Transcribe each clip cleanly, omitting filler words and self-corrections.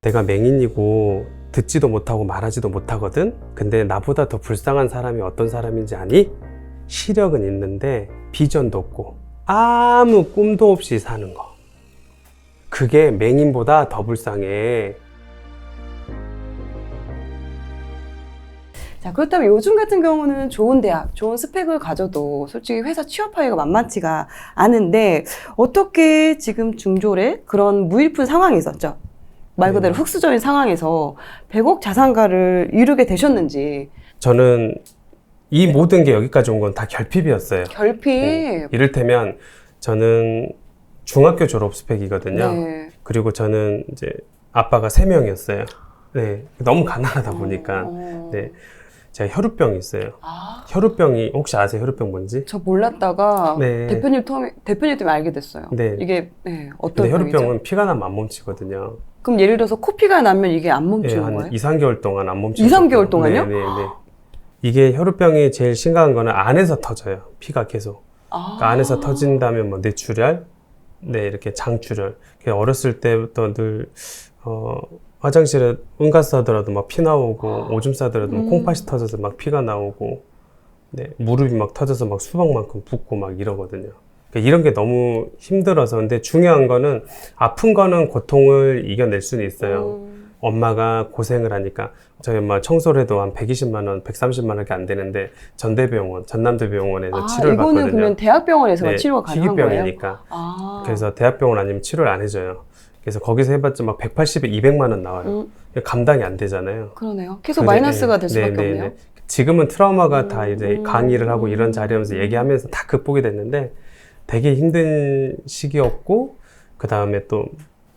내가 맹인이고 듣지도 못하고 말하지도 못하거든? 근데 나보다 더 불쌍한 사람이 어떤 사람인지 아니? 시력은 있는데 비전도 없고 아무 꿈도 없이 사는 거. 그게 맹인보다 더 불쌍해. 자, 그렇다면 요즘 같은 경우는 좋은 대학, 좋은 스펙을 가져도 솔직히 회사 취업하기가 만만치가 않은데 어떻게 지금 중졸의 그런 무일푼 상황이 있었죠? 말 그대로 흑수저인 상황에서 100억 자산가를 이루게 되셨는지. 저는 이 모든 게 여기까지 온 건 다 결핍이었어요. 결핍. 이를테면 저는 중학교 졸업 스펙이거든요. 네. 그리고 저는 이제 아빠가 3명이었어요. 네. 너무 가난하다 보니까. 네. 제가 혈우병이 있어요. 아, 혈우병이 혹시 아세요? 혈우병 뭔지? 저 몰랐다가 네. 대표님 때문에 알게 됐어요. 네. 이게 어떤 근데 병이죠? 혈우병은 피가 나면 안 멈추거든요. 그럼 예를 들어서 코피가 나면 이게 안 네, 멈추는 한 거예요? 2, 3개월 동안 안 멈추고. 2, 3개월 동안요? 네. 이게 혈우병이 제일 심각한 거는 안에서 터져요. 피가 계속. 아. 그러니까 안에서 터진다면 뭐 뇌출혈, 네, 이렇게 장출혈. 어렸을 때부터 늘 화장실에 응가 싸더라도 막 피 나오고 오줌 싸더라도 막 콩팥이 터져서 막 피가 나오고, 네, 무릎이 막 터져서 막 수박만큼 붓고 막 이러거든요. 그러니까 이런 게 너무 힘들어서. 근데 중요한 거는 아픈 거는 고통을 이겨낼 수는 있어요. 엄마가 고생을 하니까 저희 엄마 청소를 해도 한 120만 원, 130만 원밖에 안 되는데 전대병원, 전남대병원에서 치료를 이거는 받거든요. 그러면 대학병원에서만 네, 치료가 가능한 거예요? 희귀병이니까. 아. 그래서 대학병원 아니면 치료를 안 해줘요. 그래서 거기서 해봤자 막 180에 200만 원 나와요. 감당이 안 되잖아요. 그러네요. 계속 마이너스가 될 수밖에 없네요. 지금은 트라우마가 다 이제 강의를 하고 이런 자리하면서 얘기하면서 다 극복이 됐는데 되게 힘든 시기였고, 그 다음에 또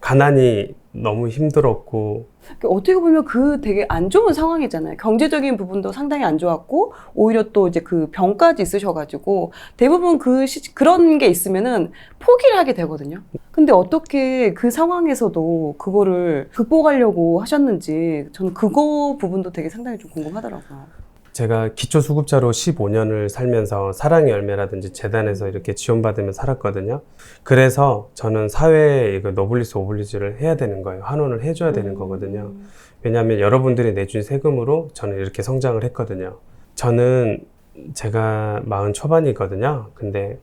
가난이 너무 힘들었고. 어떻게 보면 그 되게 안 좋은 상황이잖아요. 경제적인 부분도 상당히 안 좋았고, 오히려 또 이제 그 병까지 있으셔가지고, 대부분 그런 게 있으면은 포기를 하게 되거든요. 근데 어떻게 그 상황에서도 그거를 극복하려고 하셨는지, 저는 그거 부분도 되게 상당히 좀 궁금하더라고요. 제가 기초수급자로 15년을 살면서 사랑의 열매라든지 재단에서 이렇게 지원받으며 살았거든요. 그래서 저는 사회에 이거 노블리스 오블리주를 해야 되는 거예요. 환원을 해줘야 되는 거거든요. 왜냐하면 여러분들이 내준 세금으로 저는 이렇게 성장을 했거든요. 저는 제가 40 초반이거든요. 근데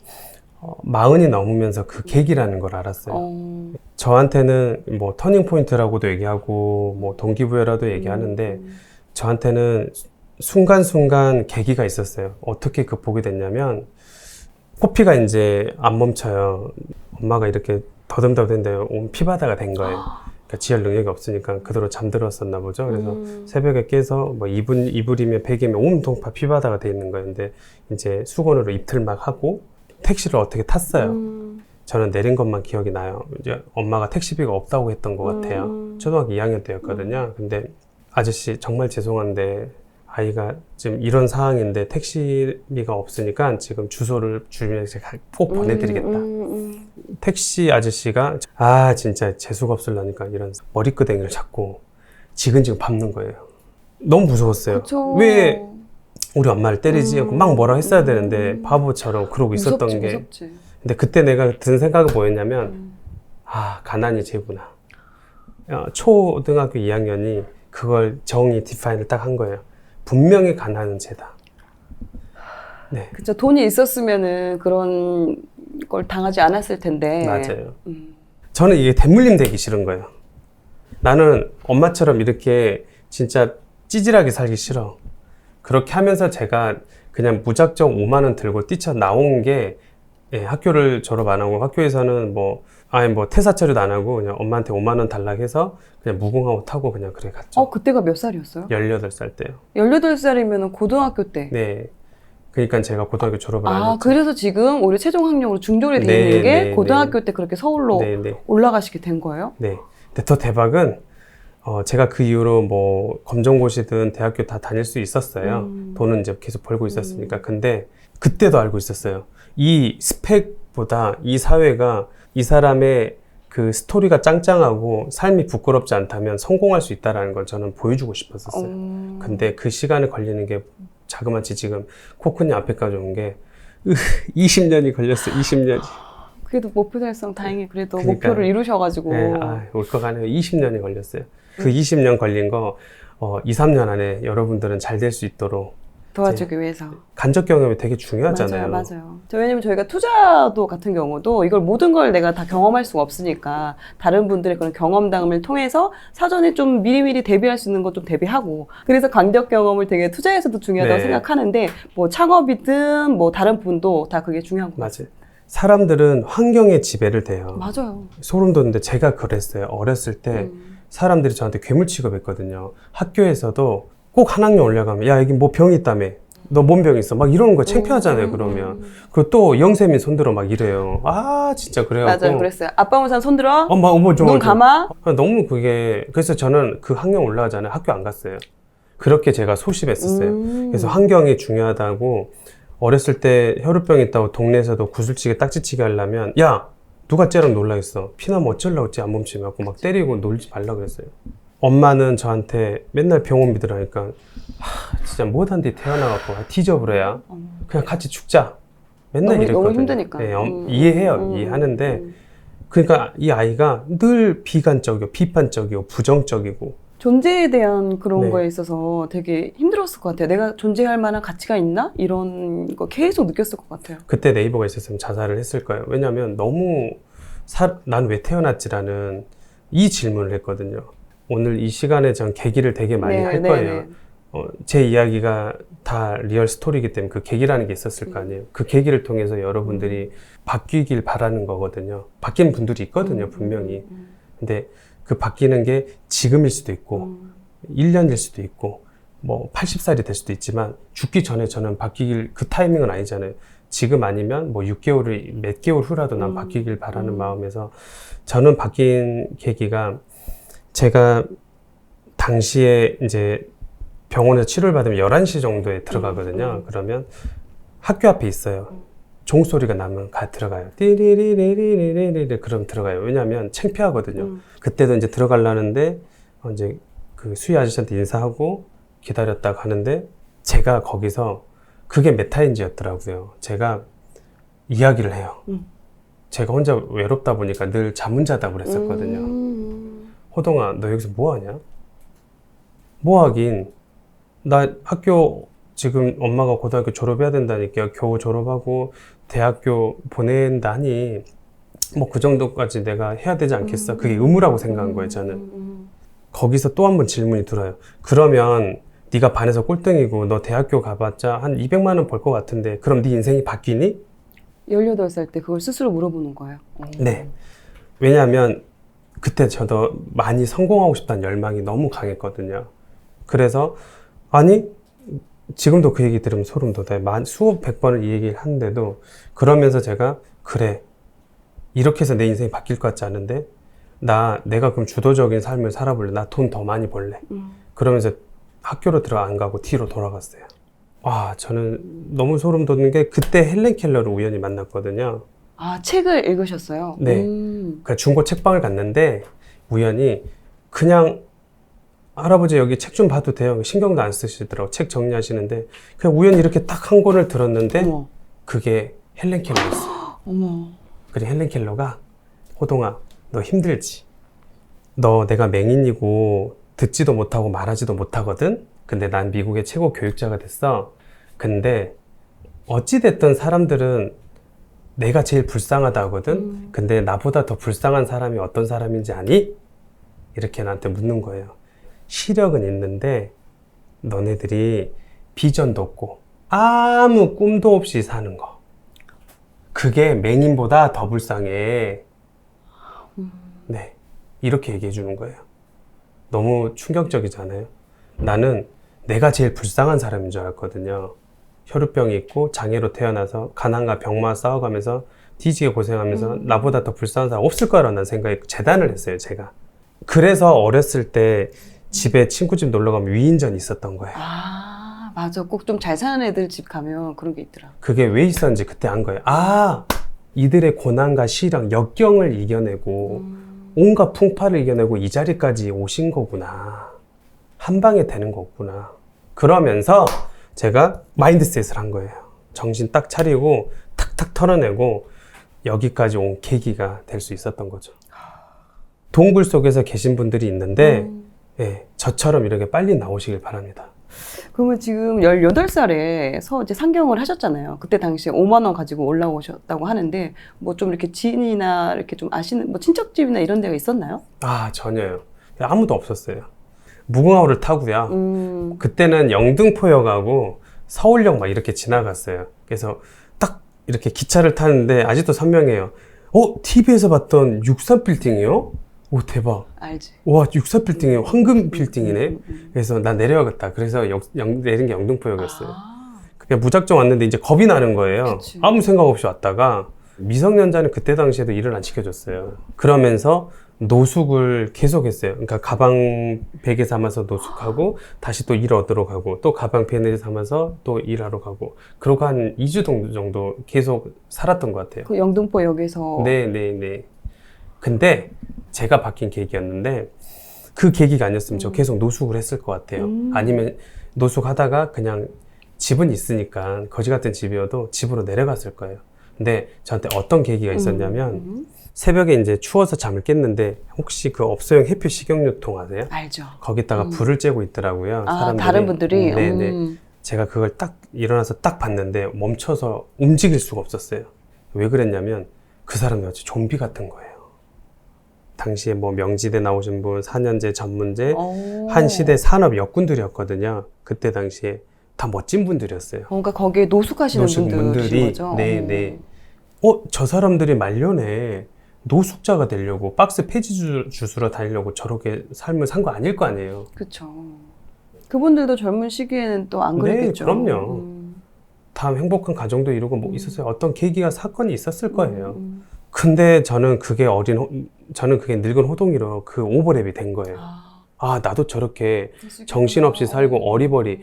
40이 넘으면서 그 계기라는 걸 알았어요. 저한테는 뭐 터닝포인트라고도 얘기하고 뭐 동기부여라도 얘기하는데 저한테는 순간순간 계기가 있었어요. 어떻게 극복이 됐냐면, 코피가 이제 안 멈춰요. 엄마가 이렇게 더듬더듬인데 온 피바다가 된 거예요. 그러니까 지할 능력이 없으니까 그대로 잠들었었나 보죠. 그래서 새벽에 깨서 뭐 이불이면 베개면 온통 피바다가 돼 있는 거예요. 근데 이제 수건으로 입틀 막 하고 택시를 어떻게 탔어요. 저는 내린 것만 기억이 나요. 이제 엄마가 택시비가 없다고 했던 것 같아요. 초등학교 2학년 때였거든요. 근데 아저씨 정말 죄송한데 아이가 지금 이런 상황인데 택시비가 없으니까 지금 주소를 주면 제가 꼭 보내드리겠다. 택시 아저씨가 진짜 재수가 없으려니까 이런 머리끄댕이를 잡고 지근지근 밟는 거예요. 너무 무서웠어요. 그쵸. 왜 우리 엄마를 때리지? 막 뭐라 했어야 되는데 바보처럼 그러고 있었던 게. 무섭지. 근데 그때 내가 든 생각은 뭐였냐면 가난이 죄구나. 초등학교 2학년이 그걸 정의 디파인을 딱 한 거예요. 분명히 가난은 죄다. 네. 그쵸. 돈이 있었으면은 그런 걸 당하지 않았을 텐데. 맞아요. 저는 이게 대물림 되기 싫은 거예요. 나는 엄마처럼 이렇게 진짜 찌질하게 살기 싫어. 그렇게 하면서 제가 그냥 무작정 5만 원 들고 뛰쳐나온 게, 학교를 졸업 안 하고 학교에서는 퇴사 처리도 안 하고 그냥 엄마한테 5만 원 달라고 해서 그냥 무궁화호 타고 그냥 그래 갔죠. 그때가 몇 살이었어요? 18살 때요. 18살이면 고등학교 때. 네. 그러니까 제가 고등학교 졸업을 안 했죠. 그래서 지금 오히려 최종 학력으로 중졸이 되어 있는 게 고등학교 때 그렇게 서울로 올라가시게 된 거예요? 네. 근데 더 대박은 제가 그 이후로 뭐 검정고시든 대학교 다 다닐 수 있었어요. 돈은 이제 계속 벌고 있었으니까. 근데 그때도 알고 있었어요. 이 스펙보다 이 사회가 이 사람의 그 스토리가 짱짱하고 삶이 부끄럽지 않다면 성공할 수 있다는 걸 저는 보여주고 싶었었어요. 근데 그 시간에 걸리는 게 자그마치 지금 코코님 앞에까지 온 게 20년이 걸렸어요. 20년이. 그래도 목표 달성 다행히 그래도 그러니까요. 목표를 이루셔가지고. 네, 울컥하네요. 20년이 걸렸어요. 그 20년 걸린 거 2, 3년 안에 여러분들은 잘 될 수 있도록 도와주기 위해서. 간접 경험이 되게 중요하잖아요. 맞아요. 왜냐면 저희가 투자도 같은 경우도 이걸 모든 걸 내가 다 경험할 수가 없으니까 다른 분들의 그런 경험담을 통해서 사전에 좀 미리미리 대비할 수 있는 것 좀 대비하고, 그래서 간접 경험을 되게 투자에서도 중요하다고 네. 생각하는데, 뭐 창업이든 뭐 다른 부분도 다 그게 중요한 것 같아요. 맞아요. 사람들은 환경에 지배를 돼요. 맞아요. 소름 돋는데 제가 그랬어요. 어렸을 때 사람들이 저한테 괴물 취급했거든요. 학교에서도 꼭 한 학년 올라가면 야 여기 뭐 병이 있다며, 너 뭔 병 있어, 막 이러는 거 창피하잖아요. 그러면 그리고 또 영쌤이 손들어 막 이래요. 아 진짜 그래갖고 맞아요. 그랬어요. 아빠 모산 손들어. 어머 눈 감아. 너무 그게, 그래서 저는 그 학년 올라가잖아요. 학교 안 갔어요. 그렇게 제가 소심했었어요. 그래서 환경이 중요하다고, 어렸을 때 혈우병 있다고 동네에서도 구슬치게 딱지치게 하려면 야 누가 쟤랑 놀라 했어, 피나면 어쩌려고 쟤 안 멈추면 막 때리고 놀지 말라 그랬어요. 엄마는 저한테 맨날 병원 믿으라니까 진짜 못한 데 태어나갖고 뒤져버려야 그냥 같이 죽자 맨날 너무 이랬거든요. 힘드니까. 네, 이해해요. 이해하는데 그러니까 이 아이가 늘 비관적이고 비판적이고 부정적이고 존재에 대한 그런 네. 거에 있어서 되게 힘들었을 것 같아요. 내가 존재할 만한 가치가 있나? 이런 거 계속 느꼈을 것 같아요. 그때 네이버가 있었으면 자살을 했을 거예요. 왜냐하면 너무 난 왜 태어났지라는 이 질문을 했거든요. 오늘 이 시간에 전 계기를 되게 많이 할 거예요. 제 이야기가 다 리얼 스토리이기 때문에 그 계기라는 게 있었을 거 아니에요. 그 계기를 통해서 여러분들이 바뀌길 바라는 거거든요. 바뀌는 분들이 있거든요, 분명히. 근데 그 바뀌는 게 지금일 수도 있고 1년일 수도 있고 뭐 80살이 될 수도 있지만 죽기 전에 저는 바뀌길, 그 타이밍은 아니잖아요. 지금 아니면 뭐 6개월을 몇 개월 후라도 난 바뀌길 바라는 마음에서, 저는 바뀐 계기가, 제가 당시에 이제 병원에서 치료를 받으면 11시 정도에 들어가거든요. 그러면 학교 앞에 있어요. 종소리가 나면 들어가요. 띠리리리리리리 그럼 들어가요. 왜냐하면 창피하거든요. 그때도 이제 들어가려는데 이제 그 수희 아저씨한테 인사하고 기다렸다가 하는데, 제가 거기서 그게 메타인지였더라고요. 제가 이야기를 해요. 제가 혼자 외롭다 보니까 늘 잠은 자다고 그랬었거든요. 호동아, 너 여기서 뭐 하냐? 뭐 하긴, 나 학교 지금 엄마가 고등학교 졸업해야 된다니까 겨우 졸업하고 대학교 보낸다니 뭐 그 정도까지 내가 해야 되지 않겠어? 그게 의무라고 생각한 거예요, 저는. 거기서 또 한 번 질문이 들어요. 그러면 네가 반에서 꼴등이고 너 대학교 가봤자 한 200만 원 벌 것 같은데 그럼 네 인생이 바뀌니? 18살 때 그걸 스스로 물어보는 거예요. 네. 왜냐하면 그때 저도 많이 성공하고 싶다는 열망이 너무 강했거든요. 그래서 아니 지금도 그 얘기 들으면 소름 돋아요. 수업 100번을 이 얘기를 하는데도, 그러면서 제가 그래, 이렇게 해서 내 인생이 바뀔 것 같지 않은데 내가 그럼 주도적인 삶을 살아볼래. 나 돈 더 많이 벌래. 그러면서 학교로 안 가고 뒤로 돌아갔어요. 저는 너무 소름 돋는 게, 그때 헬렌 켈러를 우연히 만났거든요. 아, 책을 읽으셨어요? 네. 그 중고 책방을 갔는데 우연히 그냥 할아버지 여기 책 좀 봐도 돼요? 신경도 안 쓰시더라고. 책 정리하시는데 그냥 우연히 이렇게 딱 한 권을 들었는데 어머. 그게 헬렌 켈러였어요. 어머. 그리고 헬렌 켈러가 호동아 너 힘들지? 너 내가 맹인이고 듣지도 못하고 말하지도 못하거든? 근데 난 미국의 최고 교육자가 됐어. 근데 어찌됐든 사람들은 내가 제일 불쌍하다 하거든? 근데 나보다 더 불쌍한 사람이 어떤 사람인지 아니? 이렇게 나한테 묻는 거예요. 시력은 있는데 너네들이 비전도 없고 아무 꿈도 없이 사는 거, 그게 맹인보다 더 불쌍해. 네, 이렇게 얘기해 주는 거예요. 너무 충격적이잖아요. 나는 내가 제일 불쌍한 사람인 줄 알았거든요. 혈우병이 있고 장애로 태어나서 가난과 병마와 싸워가면서 뒤지게 고생하면서 나보다 더 불쌍한 사람 없을 거라는 생각에 재단을 했어요, 제가. 그래서 어렸을 때 집에 친구 집 놀러 가면 위인전이 있었던 거예요. 아, 맞아. 꼭 좀 잘 사는 애들 집 가면 그런 게 있더라. 그게 왜 있었는지 그때 안 거예요. 이들의 고난과 시련, 역경을 이겨내고 온갖 풍파를 이겨내고 이 자리까지 오신 거구나. 한 방에 되는 거구나. 그러면서 제가 마인드셋을 한 거예요. 정신 딱 차리고 탁탁 털어내고 여기까지 온 계기가 될 수 있었던 거죠. 동굴 속에서 계신 분들이 있는데 예, 저처럼 이렇게 빨리 나오시길 바랍니다. 그러면 지금 18살에서 이제 상경을 하셨잖아요. 그때 당시에 5만 원 가지고 올라오셨다고 하는데 뭐 좀 이렇게 지인이나 이렇게 좀 아시는 뭐 친척집이나 이런 데가 있었나요? 아, 전혀요. 아무도 없었어요. 무궁화호를 타고요. 음. 그때는 영등포역하고 서울역 막 이렇게 지나갔어요. 그래서 딱 이렇게 기차를 타는데 아직도 선명해요. TV에서 봤던 63빌딩이요? 오, 대박. 알지. 와, 64빌딩이 황금 빌딩이네. 그래서 나 내려야겠다. 그래서 내린 게 영등포역이었어요. 아, 그냥 무작정 왔는데 이제 겁이 나는 거예요. 그치. 아무 생각 없이 왔다가 미성년자는 그때 당시에도 일을 안 시켜줬어요. 그러면서 노숙을 계속했어요. 그러니까 가방 베개 삼아서 노숙하고 다시 또 일 얻으러 가고 또 가방 베개 삼아서 또 일하러 가고 그러고 한 2주 정도 계속 살았던 것 같아요. 그 영등포역에서 네. 근데 제가 바뀐 계기였는데 그 계기가 아니었으면 저 계속 노숙을 했을 것 같아요. 아니면 노숙하다가 그냥 집은 있으니까 거지 같은 집이어도 집으로 내려갔을 거예요. 근데 저한테 어떤 계기가 있었냐면 새벽에 이제 추워서 잠을 깼는데 혹시 그 업소용 해표 식용유통 아세요? 알죠. 거기다가 불을 쬐고 있더라고요. 아, 사람들이. 다른 분들이? 네네. 제가 그걸 딱 일어나서 딱 봤는데 멈춰서 움직일 수가 없었어요. 왜 그랬냐면 그 사람이 마치 좀비 같은 거예요. 당시에 뭐 명지대 나오신 분, 4년제, 전문제, 한 시대 산업 역군들이었거든요. 그때 당시에 다 멋진 분들이었어요. 그러니까 거기에 노숙하시는 분들인 거죠? 네. 저 사람들이 말년에 노숙자가 되려고 박스 폐지 주스러 다니려고 저렇게 삶을 산 거 아닐 거 아니에요. 그렇죠. 그분들도 젊은 시기에는 또 안 그랬겠죠. 네, 그럼요. 다음 행복한 가정도 이루고 뭐 있었어요. 어떤 계기가 사건이 있었을 거예요. 근데 저는 그게 늙은 호동이로 그 오버랩이 된 거예요. 아, 나도 저렇게 정신없이 살고 어리버리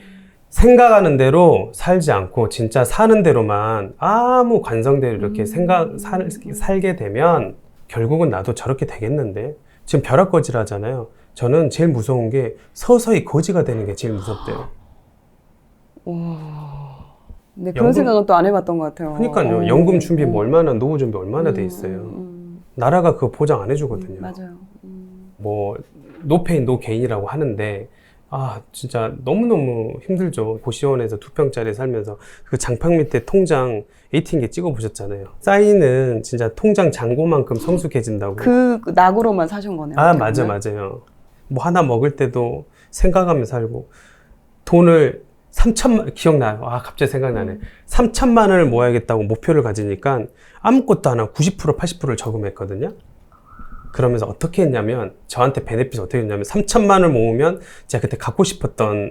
생각하는 대로 살지 않고 진짜 사는 대로만 아무 관성대로 이렇게 살게 되면 결국은 나도 저렇게 되겠는데 지금 벼락거지라잖아요. 저는 제일 무서운 게 서서히 거지가 되는 게 제일 무섭대요. 네, 그런 생각은 또 안 해봤던 것 같아요. 그러니까요. 연금 준비 뭐 얼마나 노후 준비 얼마나 돼 있어요. 나라가 그거 보장 안 해주거든요. 맞아요. 뭐 노페인 노게인이라고 하는데 아 진짜 너무너무 힘들죠. 고시원에서 2평짜리 살면서 그 장판 밑에 통장 ATM기 찍어 보셨잖아요. 쌓이는 진짜 통장 잔고만큼 성숙해진다고. 그 낙으로만 사신 거네요. 아 어떻게 보면. 맞아요. 뭐 하나 먹을 때도 생각하며 살고 돈을 3천만 기억나요. 아 갑자기 생각나네. 3천만 원을 모아야겠다고 목표를 가지니까 아무것도 안 하고 90% 80%를 저금했거든요. 그러면서 어떻게 했냐면 저한테 베네핏이 어떻게 했냐면 3천만 원을 모으면 제가 그때 갖고 싶었던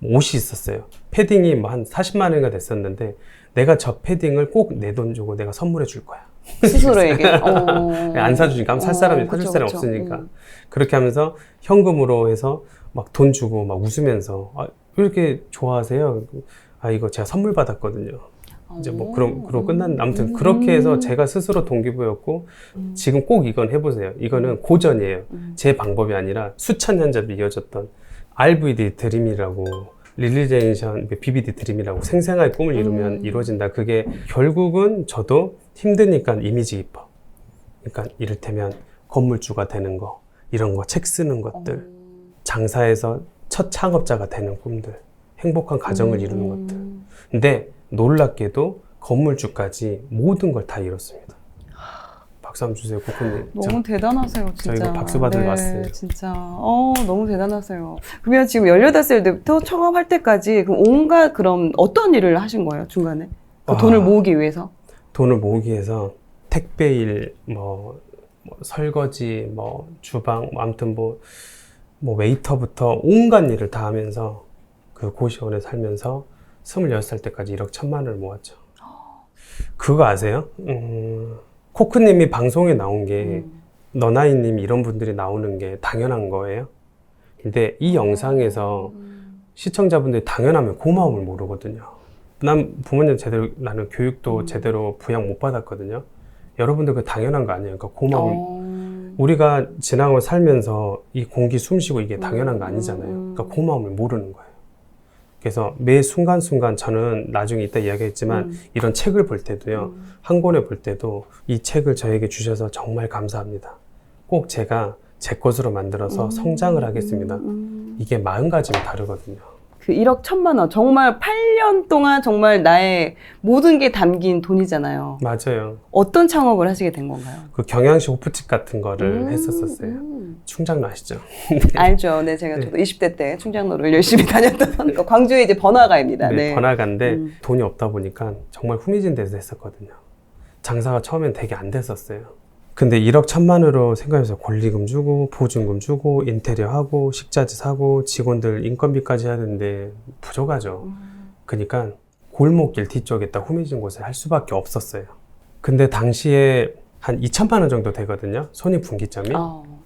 옷이 있었어요. 패딩이 뭐 한 40만 원인가 됐었는데 내가 저 패딩을 꼭 내 돈 주고 내가 선물해 줄 거야. 스스로에게. 안 사주니까 아무 살 사람이 사줄 사람이 없으니까 그렇게 하면서 현금으로 해서 막 돈 주고 막 웃으면서 아, 왜 이렇게 좋아하세요? 아 이거 제가 선물 받았거든요. 이제 뭐 그러고 끝난 아무튼 그렇게 해서 제가 스스로 동기부여였고 지금 꼭 이건 해보세요. 이거는 고전이에요. 제 방법이 아니라 수천 년 전에 이어졌던 RVD 드림이라고 릴리제이션 BBD 드림이라고 생생하게 꿈을 이루면 이루어진다. 그게 결국은 저도 힘드니까 이미지 기법. 그러니까 이를테면 건물주가 되는 거 이런 거 책 쓰는 것들 장사에서 첫 창업자가 되는 꿈들 행복한 가정을 이루는 것들. 근데 놀랍게도 건물주까지 모든 걸 다 이뤘습니다. 박수 한번 주세요, 코코님. 너무 대단하세요, 진짜. 저 이거 박수 받으러 네, 왔어요. 진짜. 너무 대단하세요. 그러면 지금 18살 때부터 창업할 때까지 그럼 온갖 그럼 어떤 일을 하신 거예요, 중간에? 그 돈을 모으기 위해서? 돈을 모으기 위해서 택배일, 뭐 설거지, 뭐 주방, 아무튼 뭐 웨이터부터 온갖 일을 다 하면서 그 고시원에 살면서 26살 때까지 1억 1천만 원을 모았죠. 그거 아세요? 코크님이 방송에 나온 게 너나이님 이런 분들이 나오는 게 당연한 거예요. 근데 이 영상에서 시청자분들이 당연하면 고마움을 모르거든요. 난 부모님 나는 교육도 제대로 부양 못 받았거든요. 여러분들 그 당연한 거 아니에요. 그러니까 고마움을 우리가 지나고 살면서 이 공기 숨쉬고 이게 당연한 거 아니잖아요. 그러니까 고마움을 모르는 거예요. 그래서 매 순간순간 저는 나중에 이따 이야기했지만 이런 책을 볼 때도요. 한 권에 볼 때도 이 책을 저에게 주셔서 정말 감사합니다. 꼭 제가 제 것으로 만들어서 성장을 하겠습니다. 이게 40가지면 다르거든요. 그 1억 1천만 원 정말 8년 동안 정말 나의 모든 게 담긴 돈이잖아요. 맞아요. 어떤 창업을 하시게 된 건가요? 그 경양식 호프집 같은 거를 했었었어요. 충장로 아시죠? 알죠. 네, 제가 저도 20대 때 충장로를 열심히 다녔던 광주의 이제 번화가입니다. 네, 네. 번화가인데 돈이 없다 보니까 정말 후미진 데서 했었거든요. 장사가 처음엔 되게 안 됐었어요. 근데 1억 1천만으로 생각해서 권리금 주고 보증금 주고 인테리어 하고 식자재 사고 직원들 인건비까지 해야 되는데 부족하죠. 그러니까 골목길 뒤쪽에 딱 후미진 곳에 할 수밖에 없었어요. 근데 당시에 한 2천만 원 정도 되거든요. 손익분기점이.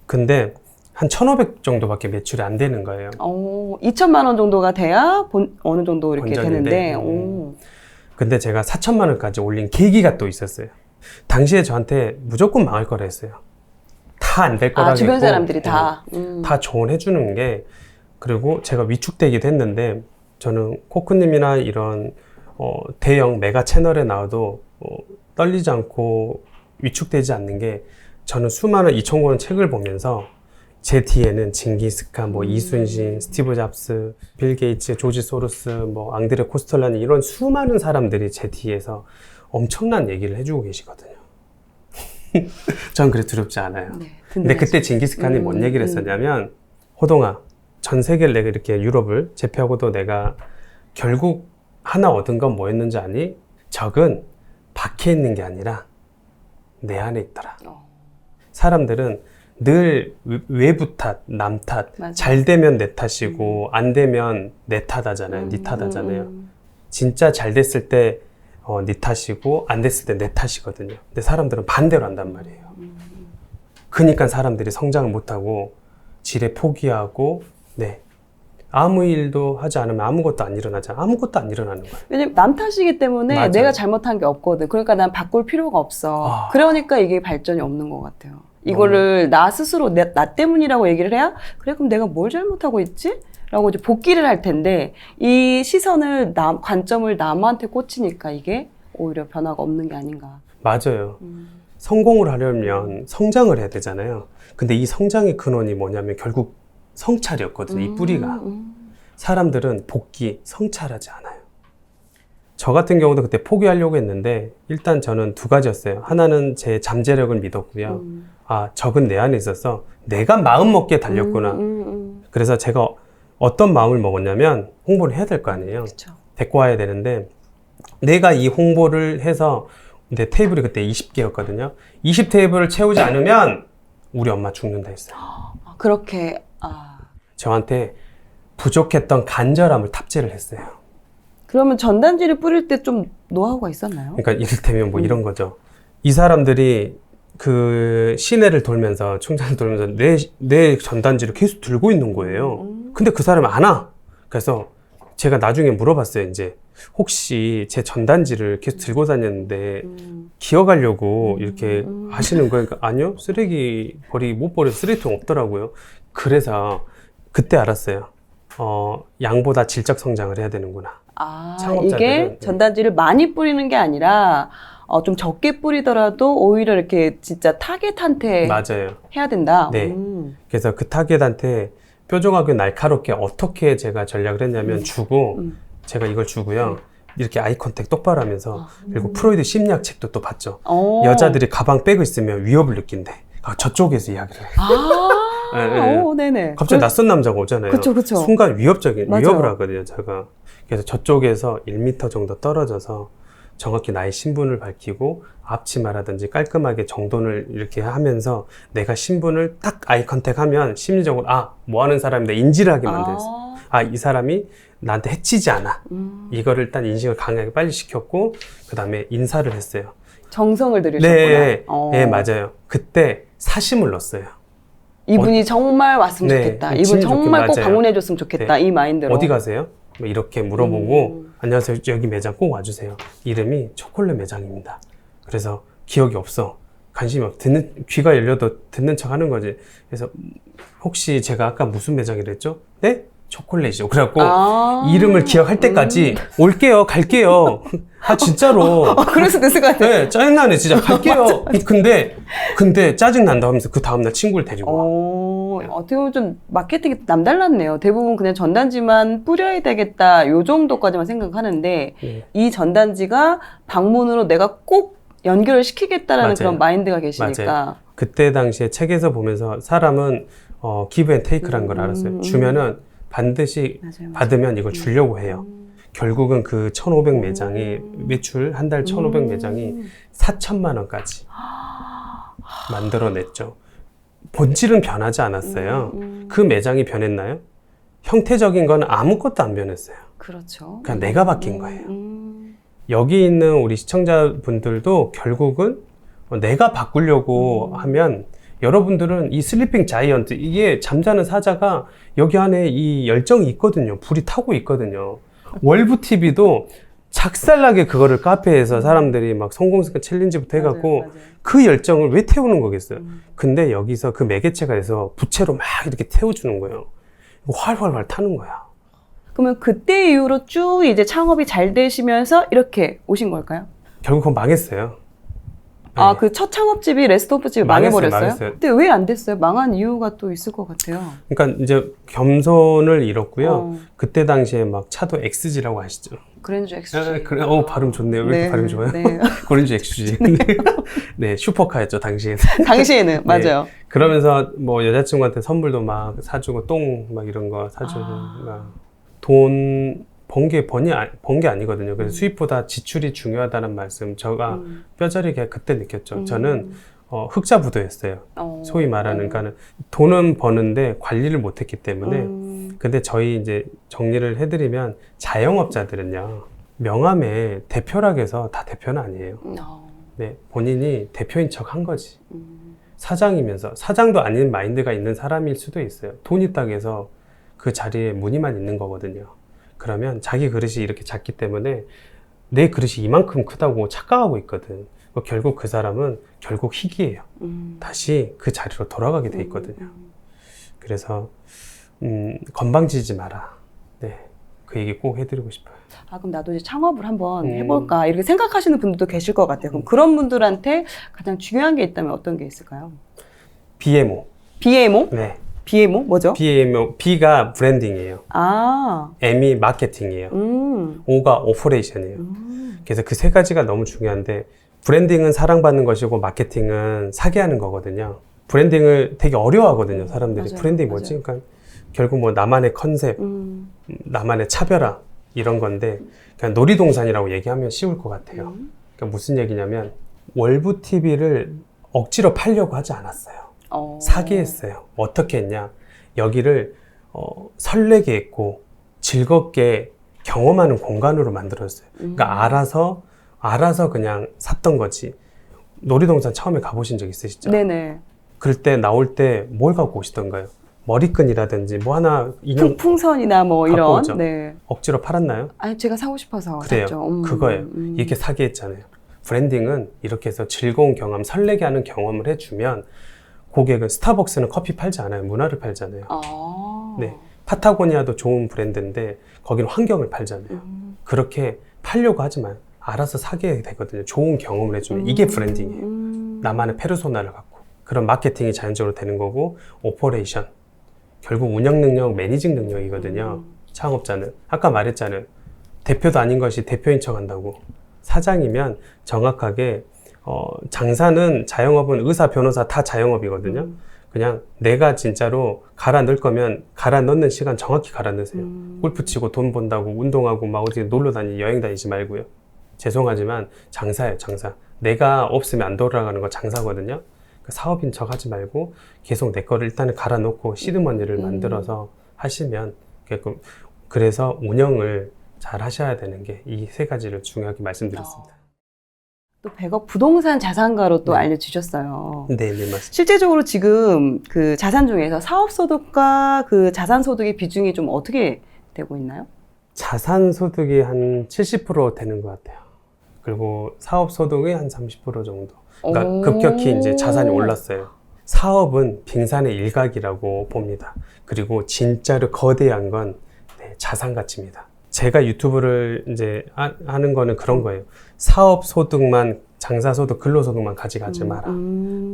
근데 한 1,500 정도밖에 매출이 안 되는 거예요. 2천만 원 정도가 돼야 어느 정도 이렇게 본전인데, 되는데. 근데 제가 4천만 원까지 올린 계기가 또 있었어요. 당시에 저한테 무조건 망할 거라 했어요. 다 안 될 거라고 주변 했고, 사람들이 다. 다 조언해주는 게, 그리고 제가 위축되기도 했는데 저는 코크님이나 이런 대형 메가 채널에 나와도 떨리지 않고 위축되지 않는 게, 저는 수많은 2,000권 책을 보면서 제 뒤에는 징기스칸, 이순신, 스티브 잡스, 빌 게이츠, 조지 소로스, 앙드레 코스텔라니 이런 수많은 사람들이 제 뒤에서 엄청난 얘기를 해주고 계시거든요. 전 그래 두렵지 않아요. 네, 근데 그때 징기스칸이 뭔 얘기를 했었냐면, 호동아, 전 세계를 내가 이렇게 유럽을 제패하고도 내가 결국 하나 얻은 건 뭐였는지 아니? 적은 밖에 있는 게 아니라 내 안에 있더라. 사람들은 늘 외부 탓, 남 탓, 맞아. 잘 되면 내 탓이고 안 되면 내 탓하잖아요. 네 탓하잖아요. 진짜 잘 됐을 때 네 탓이고 안 됐을 때 내 탓이거든요. 근데 사람들은 반대로 한단 말이에요. 그러니까 사람들이 성장을 못하고 지레 포기하고 아무 일도 하지 않으면 아무것도 안 일어나잖아. 아무것도 안 일어나는 거예요. 왜냐면 남 탓이기 때문에 맞아요. 내가 잘못한 게 없거든. 그러니까 난 바꿀 필요가 없어. 그러니까 이게 발전이 없는 것 같아요. 이거를 나 스스로 나 때문이라고 얘기를 해야, 그래 그럼 내가 뭘 잘못하고 있지? 라고 이제 복귀를 할 텐데, 이 시선을 관점을 남한테 꽂히니까 이게 오히려 변화가 없는 게 아닌가. 맞아요. 성공을 하려면 성장을 해야 되잖아요. 근데 이 성장의 근원이 뭐냐면 결국 성찰이었거든요. 이 뿌리가. 사람들은 복귀, 성찰하지 않아요. 저 같은 경우도 그때 포기하려고 했는데 일단 저는 두 가지였어요. 하나는 제 잠재력을 믿었고요. 적은 내 안에 있어서 내가 마음 먹기에 달렸구나. 그래서 제가 어떤 마음을 먹었냐면 홍보를 해야 될 거 아니에요. 그쵸. 데리고 와야 되는데 내가 이 홍보를 해서, 내 테이블이 그때 20개였거든요. 20테이블을 채우지 않으면 우리 엄마 죽는다 했어요. 그렇게 저한테 부족했던 간절함을 탑재를 했어요. 그러면 전단지를 뿌릴 때 좀 노하우가 있었나요? 그러니까 이를테면 이런 거죠. 이 사람들이 그 시내를 돌면서, 충장을 돌면서 내 전단지를 계속 들고 있는 거예요. 근데 그 사람이 안 와. 그래서 제가 나중에 물어봤어요. 이제 혹시 제 전단지를 계속 들고 다녔는데 기어가려고 이렇게 하시는 거예요? 그러니까 아니요, 쓰레기 못 버려서 쓰레기통 없더라고요. 그래서 그때 알았어요. 양보다 질적 성장을 해야 되는구나. 이게 전단지를 많이 뿌리는 게 아니라 좀 적게 뿌리더라도 오히려 이렇게 진짜 타겟한테 맞아요. 해야 된다. 네. 그래서 그 타겟한테 뾰족하게 날카롭게 어떻게 제가 전략을 했냐면 제가 이걸 주고요. 이렇게 아이 컨택 똑바로 하면서, 그리고 프로이드 심리학 책도 또 봤죠. 여자들이 가방 백을 있으면 위협을 느낀대. 저쪽에서 이야기를 해요. 네네. 갑자기 낯선 남자가 오잖아요. 그쵸. 순간 위협을 맞아요. 하거든요, 제가. 그래서 저쪽에서 1m 정도 떨어져서 정확히 나의 신분을 밝히고 앞치마라든지 깔끔하게 정돈을 이렇게 하면서 내가 신분을 딱 아이 컨택하면 심리적으로 뭐 하는 사람이다 인지를 하게 만들었어요. 이 사람이 나한테 해치지 않아. 이거를 일단 인식을 강하게 빨리 시켰고, 그 다음에 인사를 했어요. 정성을 들이셨구나. 네, 맞아요. 그때 사심을 넣었어요. 이분이 정말 왔으면 좋겠다. 이분 정말 꼭 방문해줬으면 좋겠다. 이 마인드로. 어디 가세요? 이렇게 물어보고, 안녕하세요, 여기 매장 꼭 와주세요. 이름이 초콜릿 매장입니다. 그래서 기억이 없어. 관심이 없어. 귀가 열려도 듣는 척 하는 거지. 그래서 혹시 제가 아까 무슨 매장이라 했죠? 네? 초콜릿이죠. 그래갖고 이름을 기억할 때까지 올게요, 갈게요 아, 진짜로. 그럴 수도 있을 것 같아요. 네, 짜증나네. 진짜 갈게요. 근데 짜증난다 하면서 그 다음날 친구를 데리고 와. 어떻게 보면 좀 마케팅이 남달랐네요. 대부분 그냥 전단지만 뿌려야 되겠다, 요 정도까지만 생각하는데, 네. 이 전단지가 방문으로 내가 꼭 연결을 시키겠다라는 맞아요. 그런 마인드가 계시니까. 맞아요. 그때 당시에 책에서 보면서 사람은 기브 앤 테이크라는 걸 알았어요. 주면은 반드시 맞아요. 받으면 이거 주려고 해요. 결국은 그 1,500 매장이 매출 한 달 1,500 매장이 4천만 원까지 만들어냈죠. 본질은 변하지 않았어요. 그 매장이 변했나요? 형태적인 건 아무것도 안 변했어요. 그렇죠. 그냥 내가 바뀐 거예요. 여기 있는 우리 시청자분들도 결국은 내가 바꾸려고 하면, 여러분들은 이 슬리핑 자이언트, 이게 잠자는 사자가 여기 안에 이 열정이 있거든요. 불이 타고 있거든요. 월브 TV도 작살나게 그거를 카페에서 사람들이 막 성공습관 챌린지부터 해갖고 맞아요. 그 열정을 왜 태우는 거겠어요? 근데 여기서 그 매개체가 돼서 부채로 막 이렇게 태워주는 거예요. 활활활 타는 거야. 그러면 그때 이후로 쭉 이제 창업이 잘 되시면서 이렇게 오신 걸까요? 결국 그건 망했어요. 아, 네. 그 첫 창업집이 레스토프집이 망했어요, 망해버렸어요? 망했어요. 근데 왜 안 됐어요? 망한 이유가 또 있을 것 같아요. 그러니까 이제 겸손을 잃었고요. 어. 그때 당시에 막 차도 XG라고 아시죠? 그랜저 XG. 아, 그래, 발음 좋네요. 왜 이렇게 네, 발음 좋아요? 네. 그랜저 XG. 네, 슈퍼카였죠, 당시에는. 당시에는, 맞아요. 그러면서 뭐 여자친구한테 선물도 막 사주고 똥 막 이런 거 사주고 돈 번 게 아니거든요. 그래서 수입보다 지출이 중요하다는 말씀 제가 뼈저리게 그때 느꼈죠. 저는 흑자 부도였어요. 소위 말하는, 그러니까는 돈은 버는데 관리를 못했기 때문에. 근데 저희 이제 정리를 해드리면, 자영업자들은요, 명함에 대표라고 해서 다 대표는 아니에요. 네, 본인이 대표인 척 한 거지. 사장이면서, 사장도 아닌 마인드가 있는 사람일 수도 있어요. 돈 있다고 해서 그 자리에 무늬만 있는 거거든요. 그러면 자기 그릇이 이렇게 작기 때문에 내 그릇이 이만큼 크다고 착각하고 있거든. 결국 그 사람은 결국 희귀해요. 다시 그 자리로 돌아가게 돼 있거든요. 그래서 건방지지 마라. 네, 그 얘기 꼭 해드리고 싶어요. 아, 그럼 나도 이제 창업을 한번 해볼까, 이렇게 생각하시는 분들도 계실 것 같아요. 그럼 그런 분들한테 가장 중요한 게 있다면 어떤 게 있을까요? BMO. BMO? 네. BMO? 뭐죠? BMO. B가 브랜딩이에요. 아. M이 마케팅이에요. O가 오퍼레이션이에요. 그래서 그 세 가지가 너무 중요한데, 브랜딩은 사랑받는 것이고 마케팅은 사게 하는 거거든요. 브랜딩을 되게 어려워하거든요, 사람들이. 맞아요, 브랜딩이 뭐지? 그러니까 결국 뭐 나만의 컨셉, 나만의 차별화 이런 건데, 그냥 놀이동산이라고 얘기하면 쉬울 것 같아요. 그러니까 무슨 얘기냐면, 월브 TV를 억지로 팔려고 하지 않았어요. 사게 했어요. 어떻게 했냐? 여기를 설레게 했고 즐겁게 경험하는 공간으로 만들었어요. 그러니까 알아서 그냥 샀던 거지. 놀이동산 처음에 가보신 적 있으시죠? 네네. 그럴 때 나올 때 뭘 갖고 오시던가요? 머리끈이라든지 뭐 하나 인형 풍선이나 뭐 갖고 이런. 오죠? 네. 억지로 팔았나요? 아니, 제가 사고 싶어서 그래요. 샀죠. 그거예요. 이렇게 사게 했잖아요. 브랜딩은 이렇게 해서 즐거운 경험, 설레게 하는 경험을 해주면, 고객은, 스타벅스는 커피 팔지 않아요. 문화를 팔잖아요. 네, 파타고니아도 좋은 브랜드인데 거기는 환경을 팔잖아요. 그렇게 팔려고 하지만 알아서 사게 되거든요. 좋은 경험을 해주면. 이게 브랜딩이에요. 나만의 페르소나를 갖고. 그런 마케팅이 자연적으로 되는 거고, 오퍼레이션, 결국 운영 능력, 매니징 능력이거든요. 창업자는. 아까 말했잖아요. 대표도 아닌 것이 대표인 척 한다고. 사장이면 정확하게 장사는, 자영업은 의사, 변호사 다 자영업이거든요. 그냥 내가 진짜로 갈아 넣을 거면 갈아 넣는 시간 정확히 갈아 넣으세요. 골프 치고 돈 번다고 운동하고 막 어디 놀러 여행 다니지 말고요. 죄송하지만 장사예요, 장사. 내가 없으면 안 돌아가는 거 장사거든요. 사업인 척 하지 말고 계속 내 거를 일단은 갈아 넣고 시드머니를 만들어서 하시면, 그래서 운영을 잘 하셔야 되는 게 이 세 가지를 중요하게 말씀드렸습니다. 또 100억 부동산 자산가로 또 네. 알려주셨어요. 네, 맞습니다. 실제적으로 지금 그 자산 중에서 사업소득과 그 자산소득의 비중이 좀 어떻게 되고 있나요? 자산소득이 한 70% 되는 것 같아요. 그리고 사업소득이 한 30% 정도. 그러니까 급격히 이제 자산이 올랐어요. 사업은 빙산의 일각이라고 봅니다. 그리고 진짜로 거대한 건 자산 가치입니다. 제가 유튜브를 이제 하는 거는 그런 거예요. 사업 소득만, 장사 소득, 근로 소득만 가져가지 마라.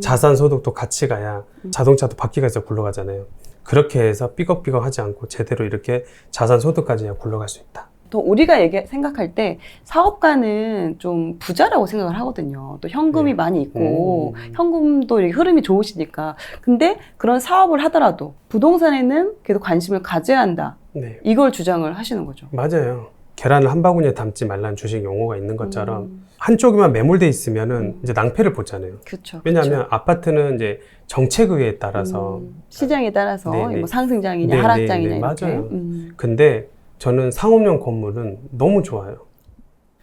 자산 소득도 같이 가야 자동차도 바퀴가 있어 굴러가잖아요. 그렇게 해서 삐걱삐걱 하지 않고 제대로 이렇게 자산 소득까지 해야 굴러갈 수 있다. 또 우리가 생각할 때 사업가는 좀 부자라고 생각을 하거든요. 또 현금이 네. 많이 있고 현금도 이렇게 흐름이 좋으시니까. 근데 그런 사업을 하더라도 부동산에는 계속 관심을 가져야 한다. 네, 이걸 주장을 하시는 거죠. 맞아요. 계란을 한 바구니에 담지 말라는 주식 용어가 있는 것처럼 한쪽에만 매몰돼 있으면은 이제 낭패를 보잖아요. 그렇죠. 왜냐하면 아파트는 이제 정책의에 따라서 시장에 따라서 네네. 뭐 상승장이냐 네네, 하락장이냐 네, 이렇게. 맞아요. 근데 저는 상업용 건물은 너무 좋아요.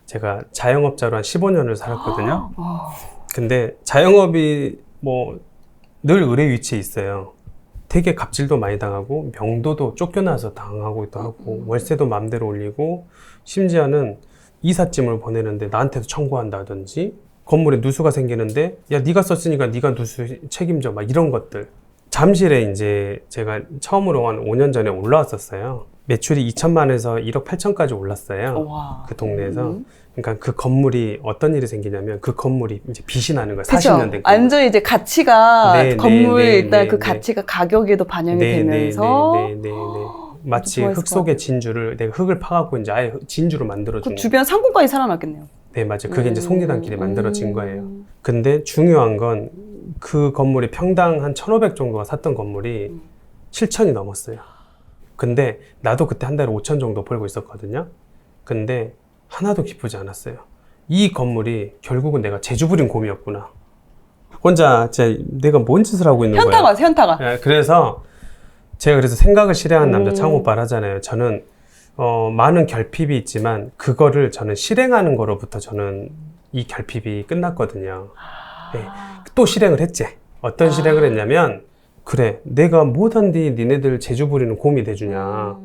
제가 자영업자로 한 15년을 살았거든요. 근데 자영업이 뭐 늘 의뢰 위치에 있어요. 되게 갑질도 많이 당하고 명도도 쫓겨나서 당하고도 하고 월세도 마음대로 올리고 심지어는 이삿짐을 보내는데 나한테도 청구한다든지 건물에 누수가 생기는데 야 네가 썼으니까 네가 누수 책임져 막 이런 것들. 잠실에 이제 제가 처음으로 한 5년 전에 올라왔었어요. 매출이 2천만에서 1억 8천까지 올랐어요. 와. 그 동네에서. 그러니까 그 건물이 어떤 일이 생기냐면 그 건물이 이제 빚이 나는 거예요. 그쵸? 40년 된 건물. 완전히 이제 가치가 네, 건물 네, 일단 네, 그 네. 가치가 가격에도 반영이 되면서 마치 좋아했을 흙 속의 진주를 내가 흙을 파갖고 이제 아예 진주로 만들어준 그 주변 상권까지 살아났겠네요. 네, 맞아요. 그게 이제 송리단길에 만들어진 거예요. 음. 근데 중요한 건 그 건물이 평당 한 1,500 정도가 샀던 건물이 7천이 넘었어요. 근데 나도 그때 한 달에 5천 정도 벌고 있었거든요. 근데 하나도 기쁘지 않았어요. 이 건물이 결국은 내가 재주 부린 곰이었구나. 혼자 내가 뭔 짓을 하고 있는 거야. 현타가. 네, 그래서 제가 그래서 생각을 실행한 남자 창업발 하잖아요. 저는 많은 결핍이 있지만 그거를 저는 실행하는 거로부터 저는 이 결핍이 끝났거든요. 네, 또 실행을 했지. 어떤 실행을 했냐면 그래 내가 못한디 니네들 재주 부리는 곰이 돼주냐.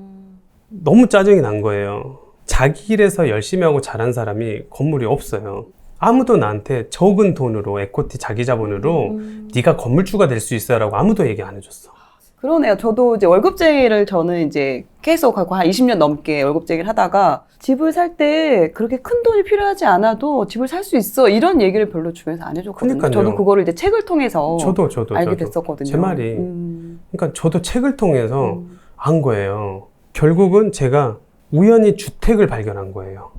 너무 짜증이 난 거예요. 자기 일에서 열심히 하고 잘한 사람이 건물이 없어요. 아무도 나한테 적은 돈으로 에코티 자기 자본으로 네가 건물주가 될 수 있어 라고 아무도 얘기 안 해줬어. 그러네요. 저도 이제 월급쟁이를 저는 이제 계속 하고 한 20년 넘게 월급쟁이를 하다가 집을 살 때 그렇게 큰 돈이 필요하지 않아도 집을 살 수 있어 이런 얘기를 별로 주변에서 안 해줬거든요. 그러니까요. 저도 그거를 이제 책을 통해서 저도 알게 됐었거든요. 제 말이 그러니까 저도 책을 통해서 안 거예요. 결국은 제가 우연히 주택을 발견한 거예요.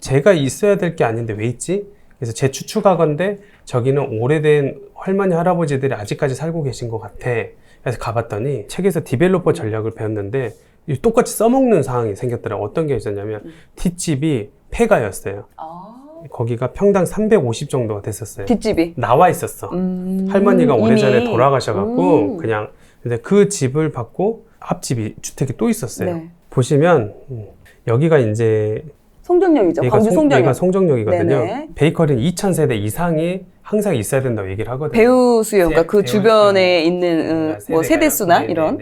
제가 있어야 될 게 아닌데 왜 있지? 그래서 제 추측하건대 저기는 오래된 할머니 할아버지들이 아직까지 살고 계신 것 같아. 그래서 가봤더니 책에서 디벨로퍼 전략을 배웠는데 똑같이 써먹는 상황이 생겼더라고요. 어떤 게 있었냐면 뒷집이 폐가였어요. 거기가 평당 350 정도가 됐었어요. 뒷집이 나와 있었어. 할머니가 오래전에 이미. 돌아가셔갖고 그냥 근데 그 집을 받고 앞집이 주택이 또 있었어요. 네. 보시면 여기가 이제 송정역이죠. 광주 송정역. 여기가 송정역이거든요. 네네. 베이커리는 2,000세대 이상이 항상 있어야 된다고 얘기를 하거든요. 배우 수요, 그러니까 그 배우 주변에 있는 뭐 세대가요. 세대수나 네네네. 이런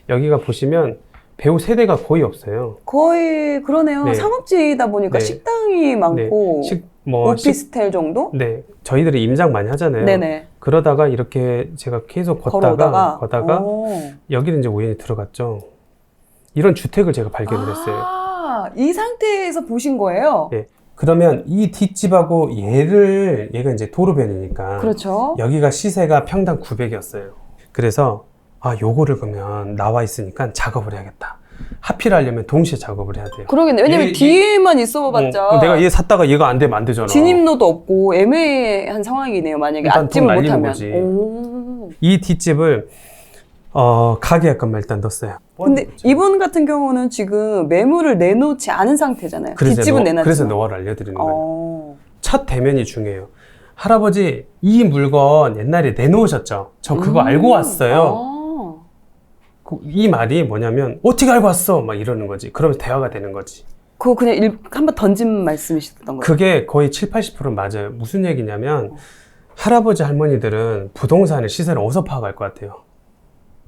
여기가 보시면 배우 세대가 거의 없어요. 거의 그러네요. 네. 상업지다 보니까 네. 식당이 많고 오피스텔 정도? 네, 저희들이 임장 많이 하잖아요. 네네. 그러다가 이렇게 제가 계속 걷다가 여기는 이제 우연히 들어갔죠. 이런 주택을 제가 발견을 했어요. 이 상태에서 보신 거예요? 네. 그러면 이 뒷집하고 얘가 이제 도로변이니까 그렇죠. 여기가 시세가 평당 900이었어요. 그래서 요거를 그러면 나와 있으니까 작업을 해야겠다. 하필하려면 동시에 작업을 해야 돼요. 그러겠네. 왜냐면 뒤에만 있어봤자 내가 얘 샀다가 얘가 안 되면 안 되잖아. 진입로도 없고 애매한 상황이네요. 만약에 일단 앞집을 돈 날리는 못하면. 거지. 이 뒷집을 가게 약간만 일단 넣었어요. 근데 이분 같은 경우는 지금 매물을 내놓지 않은 상태잖아요. 그래서 뒷집은 내놨지만. 그래서 노하우를 알려드리는 거예요. 첫 대면이 중요해요. 할아버지 이 물건 옛날에 내놓으셨죠? 저 그거 알고 왔어요. 이 말이 뭐냐면 어떻게 알고 왔어? 막 이러는 거지. 그러면 대화가 되는 거지. 그거 그냥 한번 던진 말씀이셨던 거예요? 그게 거의 70~80% 맞아요. 무슨 얘기냐면 할아버지 할머니들은 부동산의 시세를 어디서 파악할 것 같아요?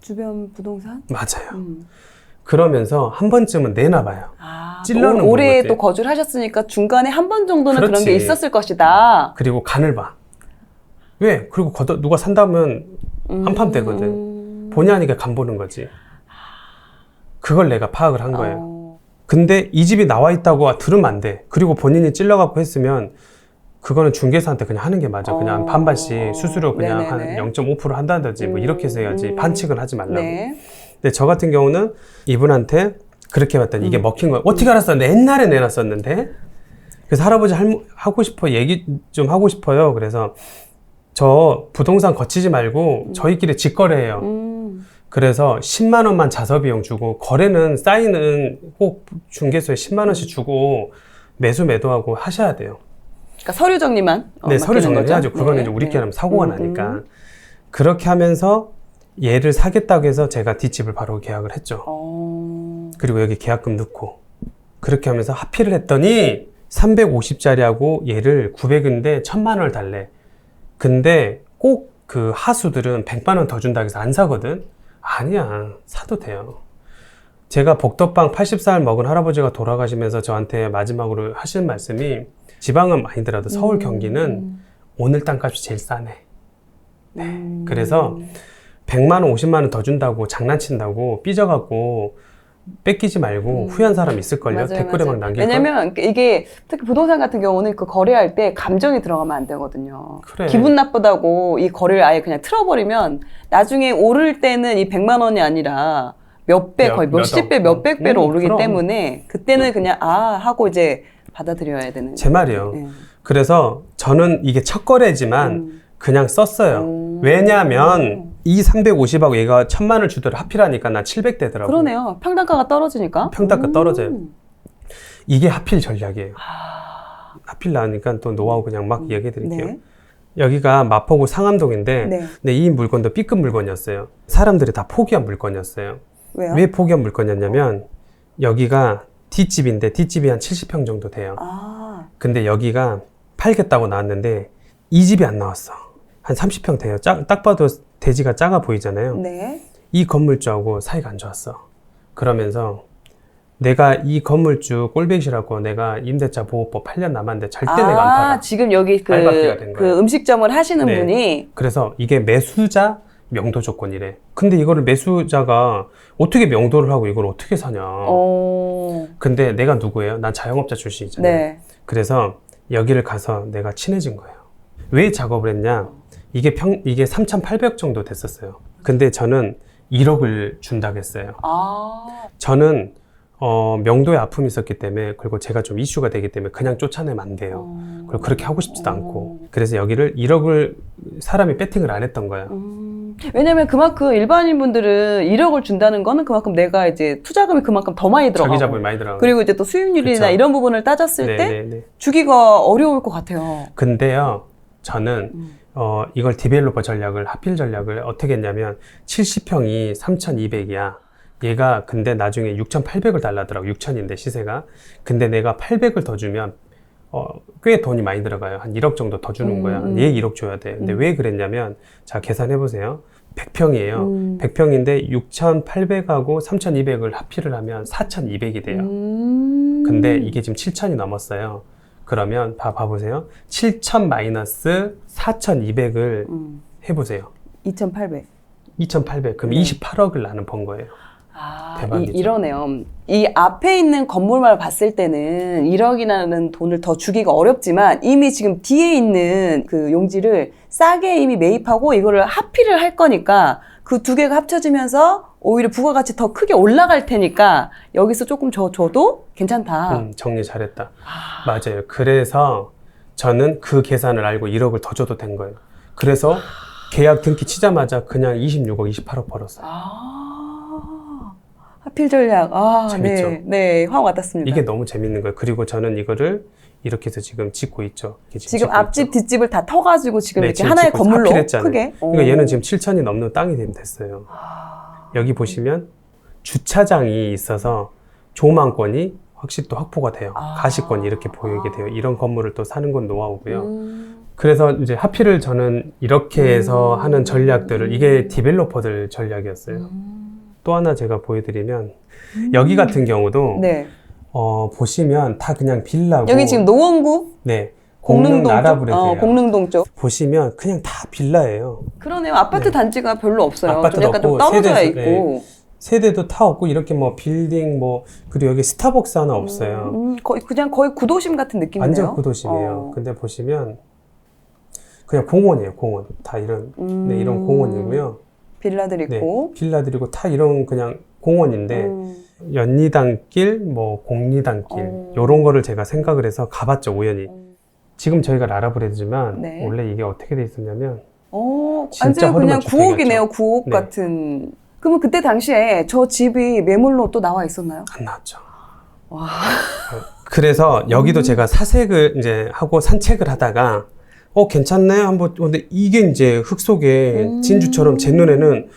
주변 부동산? 맞아요. 그러면서 한 번쯤은 내놔봐요. 찔러는 오래 거지. 또 거주를 하셨으니까 중간에 한 번 정도는 그렇지. 그런 게 있었을 것이다. 그리고 간을 봐. 왜? 그리고 누가 산다면 한판 되거든. 본의 아니게 간 보는 거지. 그걸 내가 파악을 한 거예요. 근데 이 집이 나와 있다고 들으면 안 돼. 그리고 본인이 찔러갖고 했으면 그거는 중개사한테 그냥 하는 게 맞아. 그냥 반반씩 수수료 그냥 네네네. 한 0.5% 한다든지 뭐 이렇게 해서 해야지. 반칙은 하지 말라고. 네. 근데 저 같은 경우는 이분한테 그렇게 봤더니 이게 먹힌 거야. 어떻게 알았었는데 옛날에 내놨었는데. 그래서 할아버지 하고 싶어 얘기 좀 하고 싶어요. 그래서 저 부동산 거치지 말고 저희끼리 직거래해요. 그래서 10만 원만 자서비용 주고 거래는 사인은 꼭 중개소에 10만 원씩 주고 매도하고 하셔야 돼요. 그러니까 서류 정리만 네, 서류 정리해야죠. 그거는 네. 이제 우리끼리 하면 사고가 나니까. 그렇게 하면서 얘를 사겠다고 해서 제가 뒷집을 바로 계약을 했죠. 그리고 여기 계약금 넣고 그렇게 하면서 합의를 했더니 350짜리하고 얘를 900인데 1000만 원을 달래. 근데 꼭 그 하수들은 100만 원 더 준다고 해서 안 사거든. 아니야, 사도 돼요. 제가 복덕방 80살 먹은 할아버지가 돌아가시면서 저한테 마지막으로 하신 말씀이 지방은 아니더라도 서울 경기는 오늘 땅값이 제일 싸네. 네. 그래서 100만 원 50만 원 더 준다고 장난친다고 삐져갖고 뺏기지 말고 후회한 사람 있을걸요. 맞아요, 댓글에 맞아요. 막 남길걸. 왜냐면 이게 특히 부동산 같은 경우는 그 거래할 때 감정이 들어가면 안 되거든요. 그래. 기분 나쁘다고 이 거래를 아예 그냥 틀어버리면 나중에 오를 때는 이 100만 원이 아니라 몇 배, 거의 몇십 배, 몇백 배로 오르기 그럼. 때문에 그때는 그냥 하고 이제 받아들여야 되는. 제 말이요. 네. 그래서 저는 이게 첫 거래지만 그냥 썼어요. 왜냐면 이 350하고 얘가 1000만 원을 주더라 하필하니까 난 700대더라고요. 그러네요. 평당가가 떨어지니까. 평당가 떨어져요. 이게 하필 전략이에요. 하필 나오니까 또 노하우 그냥 막 얘기해 드릴게요. 네. 여기가 마포구 상암동인데 네. 근데 이 물건도 B급 물건이었어요. 사람들이 다 포기한 물건이었어요. 왜요? 왜 포기한 물건이었냐면 여기가 뒷집인데 뒷집이 한 70평 정도 돼요. 근데 여기가 팔겠다고 나왔는데 이 집이 안 나왔어. 한 30평 돼요. 딱 봐도 대지가 작아 보이잖아요. 네. 이 건물주하고 사이가 안 좋았어. 그러면서 내가 이 건물주 꼴배기라고 내가 임대차 보호법 8년 남았는데 절대 내가 안 팔아. 지금 여기 알바끼가 된 거예요. 그 음식점을 하시는 네. 분이 그래서 이게 매수자 명도 조건이래. 근데 이거를 매수자가 어떻게 명도를 하고 이걸 어떻게 사냐. 근데 내가 누구예요? 난 자영업자 출신이잖아요. 네. 그래서 여기를 가서 내가 친해진 거예요. 왜 작업을 했냐? 이게 3,800 정도 됐었어요. 근데 저는 1억을 준다고 했어요. 저는 명도에 아픔이 있었기 때문에 그리고 제가 좀 이슈가 되기 때문에 그냥 쫓아내면 안 돼요. 그리고 그렇게 하고 싶지도 않고 그래서 여기를 1억을 사람이 배팅을 안 했던 거예요. 왜냐면 그만큼 일반인분들은 1억을 준다는 거는 그만큼 내가 이제 투자금이 그만큼 더 많이 들어가고 자기 자본이 많이 들어가고 그리고 이제 또 수익률이나 그쵸. 이런 부분을 따졌을 때 네네네. 주기가 어려울 것 같아요. 근데요 저는 이걸 디벨로퍼 전략을 하필 전략을 어떻게 했냐면 70평이 3,200이야. 얘가 근데 나중에 6,800을 달라더라고. 6,000인데 시세가. 근데 내가 800을 더 주면 꽤 돈이 많이 들어가요. 한 1억 정도 더 주는 거야. 얘 1억 줘야 돼. 근데 왜 그랬냐면 자 계산해 보세요. 100평이에요. 100평인데 6,800하고 3,200을 합의를 하면 4,200이 돼요. 근데 이게 지금 7,000이 넘었어요. 그러면 봐보세요. 7,000 마이너스 4,200을 해보세요. 2,800. 2,800. 그럼 28억을 나는 번 거예요. 대박이죠. 이러네요. 이 앞에 있는 건물만 봤을 때는 1억이라는 돈을 더 주기가 어렵지만 이미 지금 뒤에 있는 그 용지를 싸게 이미 매입하고 이거를 합의를 할 거니까 그 두 개가 합쳐지면서 오히려 부가가치 더 크게 올라갈 테니까 여기서 조금 줘도 괜찮다. 정리 잘했다. 맞아요. 그래서 저는 그 계산을 알고 1억을 더 줘도 된 거예요. 그래서 계약 등기 치자마자 그냥 26억, 28억 벌었어요. 하필 전략. 재밌죠? 네, 확 와닿습니다. 이게 너무 재밌는 거예요. 그리고 저는 이거를 이렇게 해서 지금 짓고 있죠. 지금 앞집, 뒷집을 다 터가지고 지금 네, 이렇게 지금 하나의 짓고 건물로 하필했잖아요. 크게. 그러니까 얘는 지금 7천이 넘는 땅이 되면 됐어요. 여기 보시면 주차장이 있어서 조망권이 확실히 또 확보가 돼요. 가시권이 이렇게 보이게 돼요. 이런 건물을 또 사는 건 노하우고요. 그래서 이제 하필을 저는 이렇게 해서 하는 전략들을 이게 디벨로퍼들 전략이었어요. 또 하나 제가 보여드리면 여기 같은 경우도 네. 보시면 다 그냥 빌라고 여기 지금 노원구? 네. 공릉동 쪽? 나라브레드예요. 공릉동 쪽. 보시면 그냥 다 빌라예요. 그러네요. 아파트 네. 단지가 별로 없어요. 좀 아파트도 약간 좀 없고 떨어져 세대수, 있고. 세대도 다 없고 이렇게 뭐 빌딩 뭐 그리고 여기 스타벅스 하나 없어요. 거의 구도심 같은 느낌이네요. 완전 구도심이에요. 근데 보시면 그냥 공원이에요. 공원 다 이런 네, 이런 공원이고요. 빌라들 있고 네, 빌라들이고 다 이런 그냥 공원인데 연리단길, 뭐 공리단길 이런 거를 제가 생각을 해서 가봤죠 우연히. 지금 저희가 라라브레드지만 네. 원래 이게 어떻게 돼 있었냐면 완전 그냥 허름한 구옥이네요. 주택이었죠. 구옥 네. 같은. 그러면 그때 당시에 저 집이 매물로 또 나와 있었나요? 안 나왔죠. 와. 그래서 여기도 제가 사색을 이제 하고 산책을 하다가 괜찮네 한번. 근데 이게 이제 흙 속에 진주처럼 제 눈에는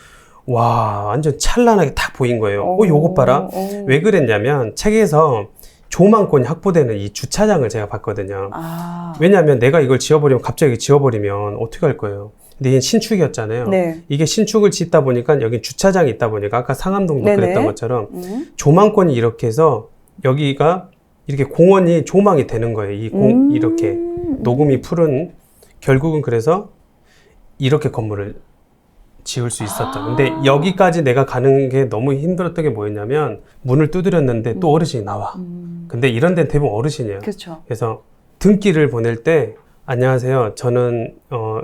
와 완전 찬란하게 딱 보인 거예요. 요것 봐라. 왜 그랬냐면 책에서 조망권이 확보되는 이 주차장을 제가 봤거든요. 왜냐하면 내가 이걸 지어버리면 갑자기 지어버리면 어떻게 할 거예요. 근데 얘는 신축이었잖아요. 네. 이게 신축을 짓다 보니까 여기 주차장이 있다 보니까 아까 상암동도 네네. 그랬던 것처럼 조망권이 이렇게 해서 여기가 이렇게 공원이 조망이 되는 거예요. 이렇게 녹음이 푸른. 결국은 그래서 이렇게 건물을 지을 수 있었죠. 근데 여기까지 내가 가는 게 너무 힘들었던 게 뭐였냐면 문을 두드렸는데 또 어르신이 나와. 근데 이런 데는 대부분 어르신이에요. 그렇죠. 그래서 등기를 보낼 때 안녕하세요. 저는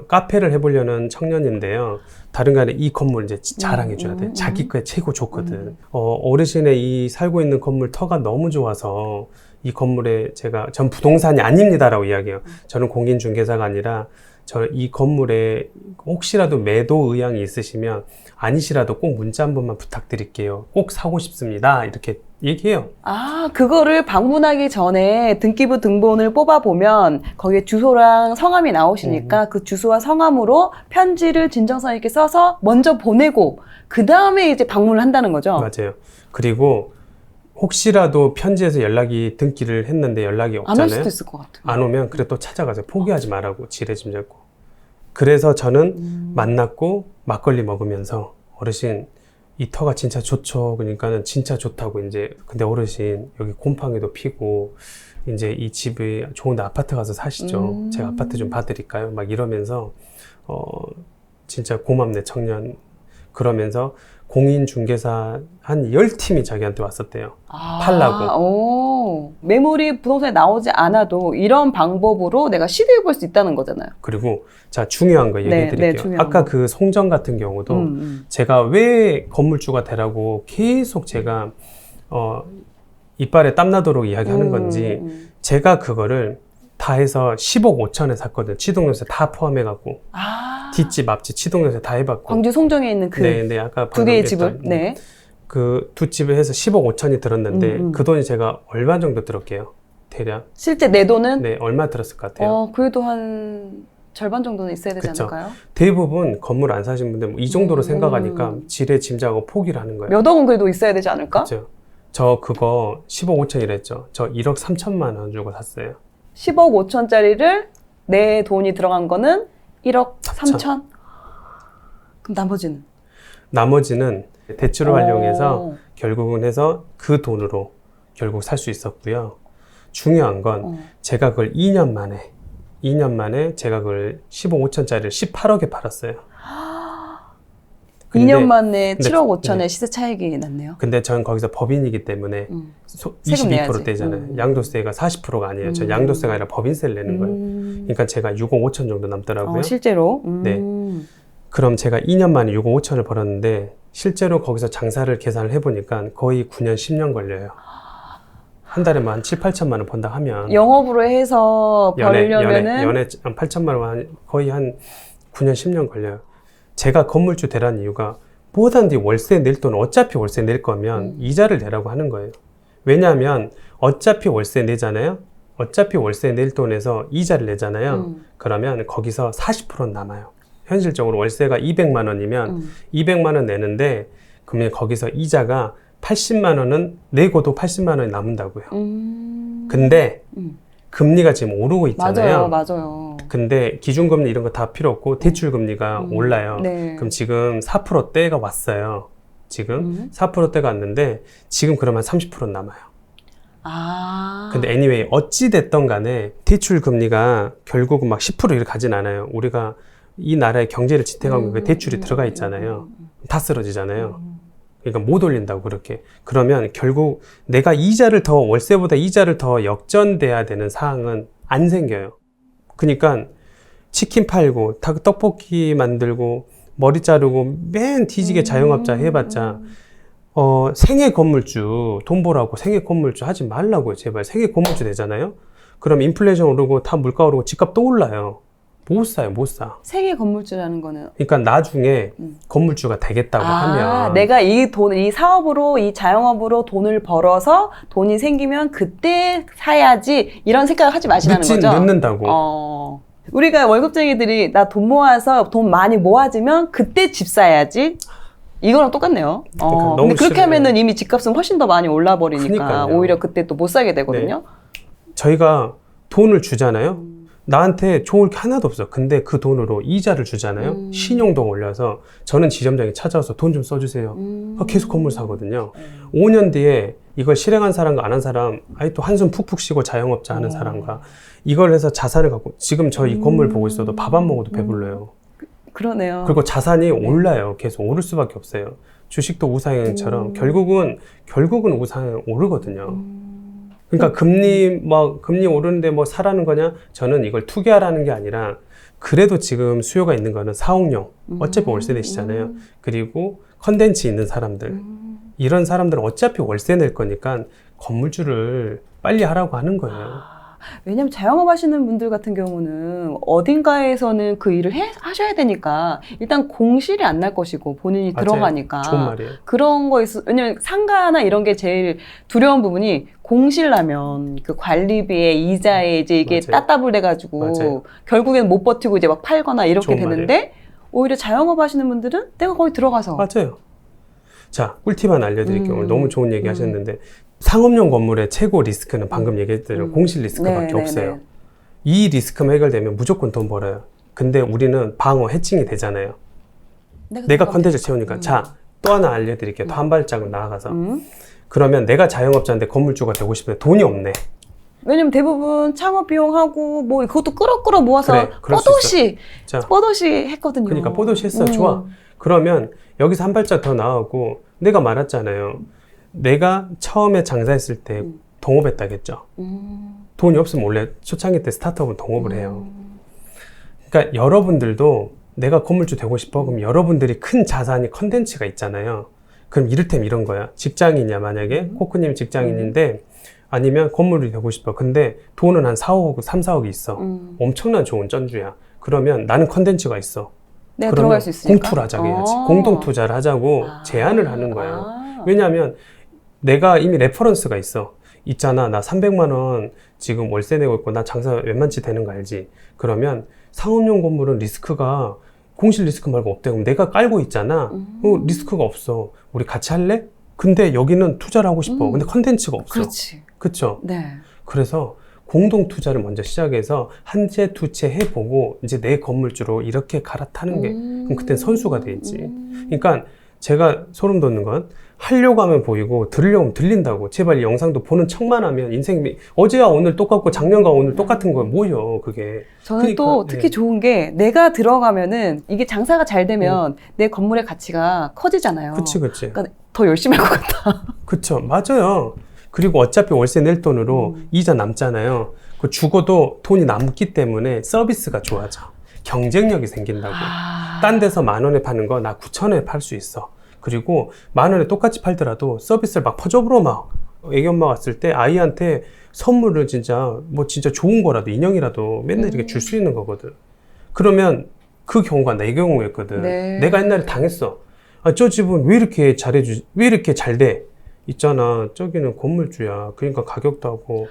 카페를 해보려는 청년인데요. 다른 게 아니라 이 건물 이제 자랑해줘야 돼. 자기 거에 최고 좋거든. 어르신의 이 살고 있는 건물 터가 너무 좋아서 이 건물에 전 부동산이 아닙니다라고 이야기해요. 저는 공인중개사가 아니라 이 건물에 혹시라도 매도 의향이 있으시면 아니시라도 꼭 문자 한 번만 부탁드릴게요. 꼭 사고 싶습니다. 이렇게 얘기해요. 그거를 방문하기 전에 등기부 등본을 뽑아보면 거기에 주소랑 성함이 나오시니까 그 주소와 성함으로 편지를 진정성 있게 써서 먼저 보내고 그 다음에 이제 방문을 한다는 거죠. 맞아요. 그리고 혹시라도 편지에서 등기를 했는데 연락이 없잖아요. 안 올 수도 있을 것 같아요. 안 오면 그래 또 찾아가세요. 포기하지 말라고 지레 짐 잡고. 그래서 저는 만났고 막걸리 먹으면서 어르신 이 터가 진짜 좋죠. 그러니까는 진짜 좋다고 이제. 근데 어르신 여기 곰팡이도 피고 이제 이 집이 좋은데 아파트 가서 사시죠. 제가 아파트 좀 봐드릴까요? 막 이러면서 진짜 고맙네 청년. 그러면서 공인중개사 한 10팀이 자기한테 왔었대요. 팔라고. 매물이 부동산에 나오지 않아도 이런 방법으로 내가 시도해 볼 수 있다는 거잖아요. 그리고 자 중요한 거 얘기해 드릴게요. 중요한 아까 거. 그 송정 같은 경우도 제가 왜 건물주가 되라고 계속 제가 이빨에 땀나도록 이야기하는 건지 제가 그거를 다 해서 10억 5천에 샀거든요. 취득요세 다 포함해갖고 뒷집 앞집 취득요세 다 해봤고 광주 송정에 있는 네, 아까 두 개의 집을 그 두 집을 해서 10억 5천이 들었는데 그 돈이 제가 얼마 정도 들었게요? 대략 실제 내 돈은 네 얼마 들었을 것 같아요? 그래도 한 절반 정도는 있어야 되지 그쵸. 않을까요? 대부분 건물 안 사신 분들 이 정도로 생각하니까 지레 짐작하고 포기를 하는 거예요. 몇 억은 그래도 있어야 되지 않을까? 그렇죠. 저 그거 10억 5천이랬죠. 저 1억 3천만 원 주고 샀어요. 10억 5천짜리를 내 돈이 들어간 거는 1억 3천? 그럼 나머지는 대출을 활용해서 결국은 해서 그 돈으로 결국 살 수 있었고요. 중요한 건 제가 그걸 2년 만에 제가 그걸 15억 5천짜리를 18억에 팔았어요. 2년 만에 7억 5천의 시세 차익이 났네요. 근데 저는 거기서 법인이기 때문에 세금 22% 내야지. 떼잖아요. 양도세가 40%가 아니에요. 저 양도세가 아니라 법인세를 내는 거예요. 그러니까 제가 6억 5천 정도 남더라고요. 실제로? 네. 그럼 제가 2년 만에 6억 5천을 벌었는데 실제로 거기서 장사를 계산을 해보니까 거의 9년, 10년 걸려요. 한 달에 한 7, 8천만 원 번다 하면 영업으로 해서 벌려면은 연에 8천만 원 거의 한 9년, 10년 걸려요. 제가 건물주 되라는 이유가 뭐든지 월세 낼 돈 어차피 월세 낼 거면 이자를 내라고 하는 거예요. 왜냐하면 어차피 월세 내잖아요. 어차피 월세 낼 돈에서 이자를 내잖아요. 그러면 거기서 40%는 남아요. 현실적으로 월세가 200만 원이면 200만 원 내는데 그러면 거기서 이자가 80만 원은 내고도 80만 원이 남는다고요. 근데 금리가 지금 오르고 있잖아요. 맞아요. 근데 기준금리 이런 거 다 필요 없고 대출금리가 올라요. 네. 그럼 지금 4%대가 왔어요. 지금 4%대가 왔는데 지금 그러면 30%는 남아요. 근데 anyway 어찌 됐던 간에 대출 금리가 결국은 막 10% 이렇게 가진 않아요. 우리가 이 나라의 경제를 지탱하고 그 대출이 들어가 있잖아요. 다 쓰러지잖아요. 그러니까 못 올린다고 그렇게. 그러면 결국 내가 월세보다 이자를 더 역전돼야 되는 사항은 안 생겨요. 그러니까 치킨 팔고 떡볶이 만들고 머리 자르고 맨 뒤지게 자영업자 해봤자 생애 건물주 돈 벌라고 생애 건물주 하지 말라고요. 제발. 생애 건물주 되잖아요. 그럼 인플레이션 오르고 다 물가 오르고 집값 또 올라요. 못 사요, 못 사. 생애 건물주라는 거는 그러니까 나중에 건물주가 되겠다고 하면 내가 이 사업으로, 이 자영업으로 돈을 벌어서 돈이 생기면 그때 사야지 이런 생각을 하지 마시라는 거죠? 늦는다고. 우리가 월급쟁이들이 나 돈 모아서 돈 많이 모아지면 그때 집 사야지. 이거랑 똑같네요. 그러니까 근데 그렇게 싫어요. 하면은 이미 집값은 훨씬 더 많이 올라 버리니까 그러니까요. 오히려 그때 또 못 사게 되거든요. 저희가 돈을 주잖아요. 나한테 좋을 게 하나도 없어. 근데 그 돈으로 이자를 주잖아요. 신용도 올려서 저는 지점장이 찾아와서 돈 좀 써주세요. 계속 건물 사거든요. 5년 뒤에 이걸 실행한 사람과 안 한 사람, 아니 또 한숨 푹푹 쉬고 자영업자 하는 사람과 이걸 해서 자산을 갖고 지금 저 이 건물 보고 있어도 밥 안 먹어도 배불러요. 그러네요. 그리고 자산이 올라요. 계속 오를 수밖에 없어요. 주식도 우상향처럼 결국은 우상향 오르거든요. 그러니까 금리 오르는데 뭐 사라는 거냐? 저는 이걸 투기하라는 게 아니라 그래도 지금 수요가 있는 거는 사옥용. 어차피 월세 내시잖아요. 그리고 컨텐츠 있는 사람들. 이런 사람들은 어차피 월세 낼 거니까 건물주를 빨리 하라고 하는 거예요. 왜냐면 자영업 하시는 분들 같은 경우는 어딘가에서는 그 일을 하셔야 되니까 일단 공실이 안 날 것이고 본인이 맞아요. 들어가니까 좋은 말이에요. 그런 거 왜냐면 상가나 이런 게 제일 두려운 부분이 공실 나면 그 관리비에 이자에 이제 이게 맞아요. 따따블 돼가지고 맞아요. 결국엔 못 버티고 이제 막 팔거나 이렇게 좋은 되는데 오히려 자영업 하시는 분들은 내가 거기 들어가서 맞아요. 자, 꿀팁 하나 알려드릴게요. 오늘 너무 좋은 얘기 하셨는데 상업용 건물의 최고 리스크는 방금 얘기했대로 공실 리스크밖에 없어요. 이 리스크만 해결되면 무조건 돈 벌어요. 근데 우리는 방어, 해칭이 되잖아요. 내가 컨텐츠 채우니까. 자, 또 하나 알려드릴게요. 더 한 발짝을 나아가서. 그러면 내가 자영업자인데 건물주가 되고 싶은데 돈이 없네. 왜냐면 대부분 창업 비용하고 뭐 그것도 끌어 모아서 그래, 그럴 수 뽀도시 했거든요. 그러니까 뽀도시 했어. 좋아. 그러면 여기서 한 발짝 더 나아가고 내가 말했잖아요. 내가 처음에 장사했을 때 동업했다겠죠. 돈이 없으면 원래 초창기 때 스타트업은 동업을 해요. 그러니까 여러분들도 내가 건물주 되고 싶어. 그럼 여러분들이 큰 자산이 컨텐츠가 있잖아요. 그럼 이를테면 이런 거야. 직장인이야 만약에. 코크님 직장인인데 아니면 건물이 되고 싶어. 근데 돈은 한 4억, 3, 4억이 있어. 엄청난 좋은 전주야. 그러면 나는 컨텐츠가 있어. 내가 들어갈 수 있으니까. 공투를 하자고 해야지. 공동 투자를 하자고 제안을 하는 거예요. 왜냐하면 내가 이미 레퍼런스가 있잖아. 나 300만 원 지금 월세 내고 있고 나 장사 웬만치 되는 거 알지? 그러면 상업용 건물은 리스크가 공실 리스크 말고 없대. 그럼 내가 깔고 있잖아. 리스크가 없어. 우리 같이 할래? 근데 여기는 투자를 하고 싶어. 근데 컨텐츠가 없어. 그렇지. 그쵸? 네. 그래서 공동 투자를 먼저 시작해서 한 채, 두 채 해보고 이제 내 건물주로 이렇게 갈아타는 게 그럼 그땐 선수가 되지. 그러니까 제가 소름 돋는 건 하려고 하면 보이고 들으려고 하면 들린다고. 제발 이 영상도 보는 척만 하면 인생이 어제와 오늘 똑같고 작년과 오늘 똑같은 거예요. 뭐요 그게. 저는 그러니까, 또 특히 좋은 게 내가 들어가면은 이게 장사가 잘 되면 내 건물의 가치가 커지잖아요. 그치. 그러니까 더 열심히 할 것 같다. 그쵸. 맞아요. 그리고 어차피 월세 낼 돈으로 이자 남잖아요. 그 죽어도 돈이 남기 때문에 서비스가 좋아져. 경쟁력이 생긴다고. 딴 데서 10,000원에 파는 거 나 9,000원에 팔 수 있어. 그리고 10,000원에 똑같이 팔더라도 서비스를 막 퍼줘버려 막. 애기 엄마 왔을 때 아이한테 선물을 진짜 좋은 거라도 인형이라도 맨날 이렇게 줄 수 있는 거거든. 그러면 그 경우가 내 경우였거든. 네. 내가 옛날에 당했어. 저 집은 왜 이렇게 왜 이렇게 잘 돼? 있잖아. 저기는 건물주야. 그러니까 가격도 하고.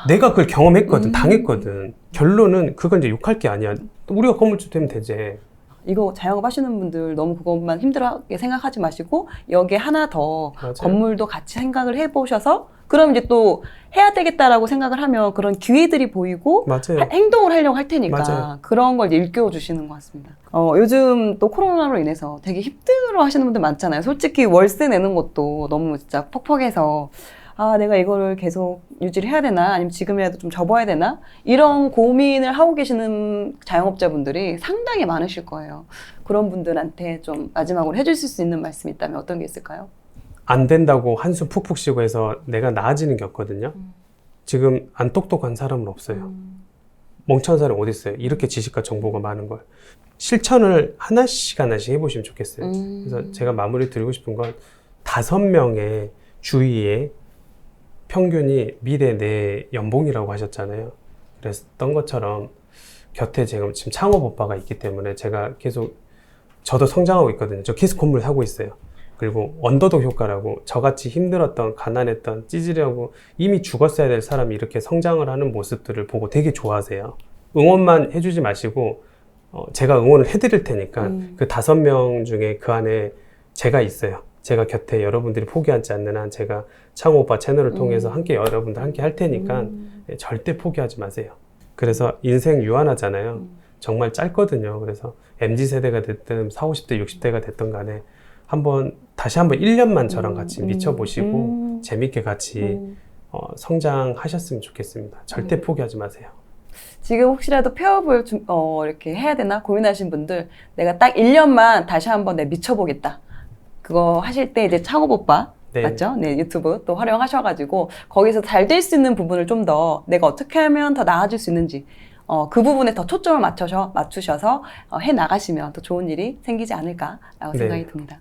내가 그걸 경험했거든. 당했거든. 결론은 그건 이제 욕할 게 아니야. 우리가 건물주 되면 되지. 이거 자영업 하시는 분들 너무 그것만 힘들어하게 생각하지 마시고 여기에 하나 더 맞아요. 건물도 같이 생각을 해보셔서 그럼 이제 또 해야 되겠다라고 생각을 하면 그런 기회들이 보이고 맞아요. 행동을 하려고 할 테니까 맞아요. 그런 걸 이제 일깨워주시는 것 같습니다. 요즘 또 코로나로 인해서 되게 힘들어 하시는 분들 많잖아요. 솔직히 월세 내는 것도 너무 진짜 퍽퍽해서 아, 내가 이거를 계속 유지를 해야 되나? 아니면 지금이라도 좀 접어야 되나? 이런 고민을 하고 계시는 자영업자분들이 상당히 많으실 거예요. 그런 분들한테 좀 마지막으로 해주실 수 있는 말씀이 있다면 어떤 게 있을까요? 안 된다고 한숨 푹푹 쉬고 해서 내가 나아지는 게 없거든요. 지금 안 똑똑한 사람은 없어요. 멍청한 사람 어디 있어요? 이렇게 지식과 정보가 많은 걸. 실천을 하나씩 해보시면 좋겠어요. 그래서 제가 마무리 드리고 싶은 건 5명의 주위에 평균이 미래 내 연봉이라고 하셨잖아요. 그랬던 것처럼 곁에 지금 창업 오빠가 있기 때문에 제가 계속 저도 성장하고 있거든요. 저 계속 건물 사고 있어요. 그리고 언더독 효과라고 저같이 힘들었던 가난했던 찌질하고 이미 죽었어야 될 사람이 이렇게 성장을 하는 모습들을 보고 되게 좋아하세요. 응원만 해주지 마시고 제가 응원을 해드릴 테니까 그 5명 중에 그 안에 제가 있어요. 제가 곁에 여러분들이 포기하지 않는 한 제가 창호 오빠 채널을 통해서 함께 여러분들 함께 할 테니까 절대 포기하지 마세요. 그래서 인생 유한하잖아요. 정말 짧거든요. 그래서 MZ세대가 됐든 40, 50대, 60대가 됐든 간에 다시 한번 1년만 저랑 같이 미쳐보시고 재밌게 같이 성장하셨으면 좋겠습니다. 절대 포기하지 마세요. 지금 혹시라도 폐업을 이렇게 해야 되나 고민하신 분들, 내가 딱 1년만 다시 한번 내 미쳐보겠다. 그거 하실 때 이제 창업 오빠 네. 맞죠? 네, 유튜브 또 활용하셔가지고 거기서 잘 될 수 있는 부분을 좀 더 내가 어떻게 하면 더 나아질 수 있는지 그 부분에 더 초점을 맞추셔서 해 나가시면 더 좋은 일이 생기지 않을까라고 생각이 듭니다.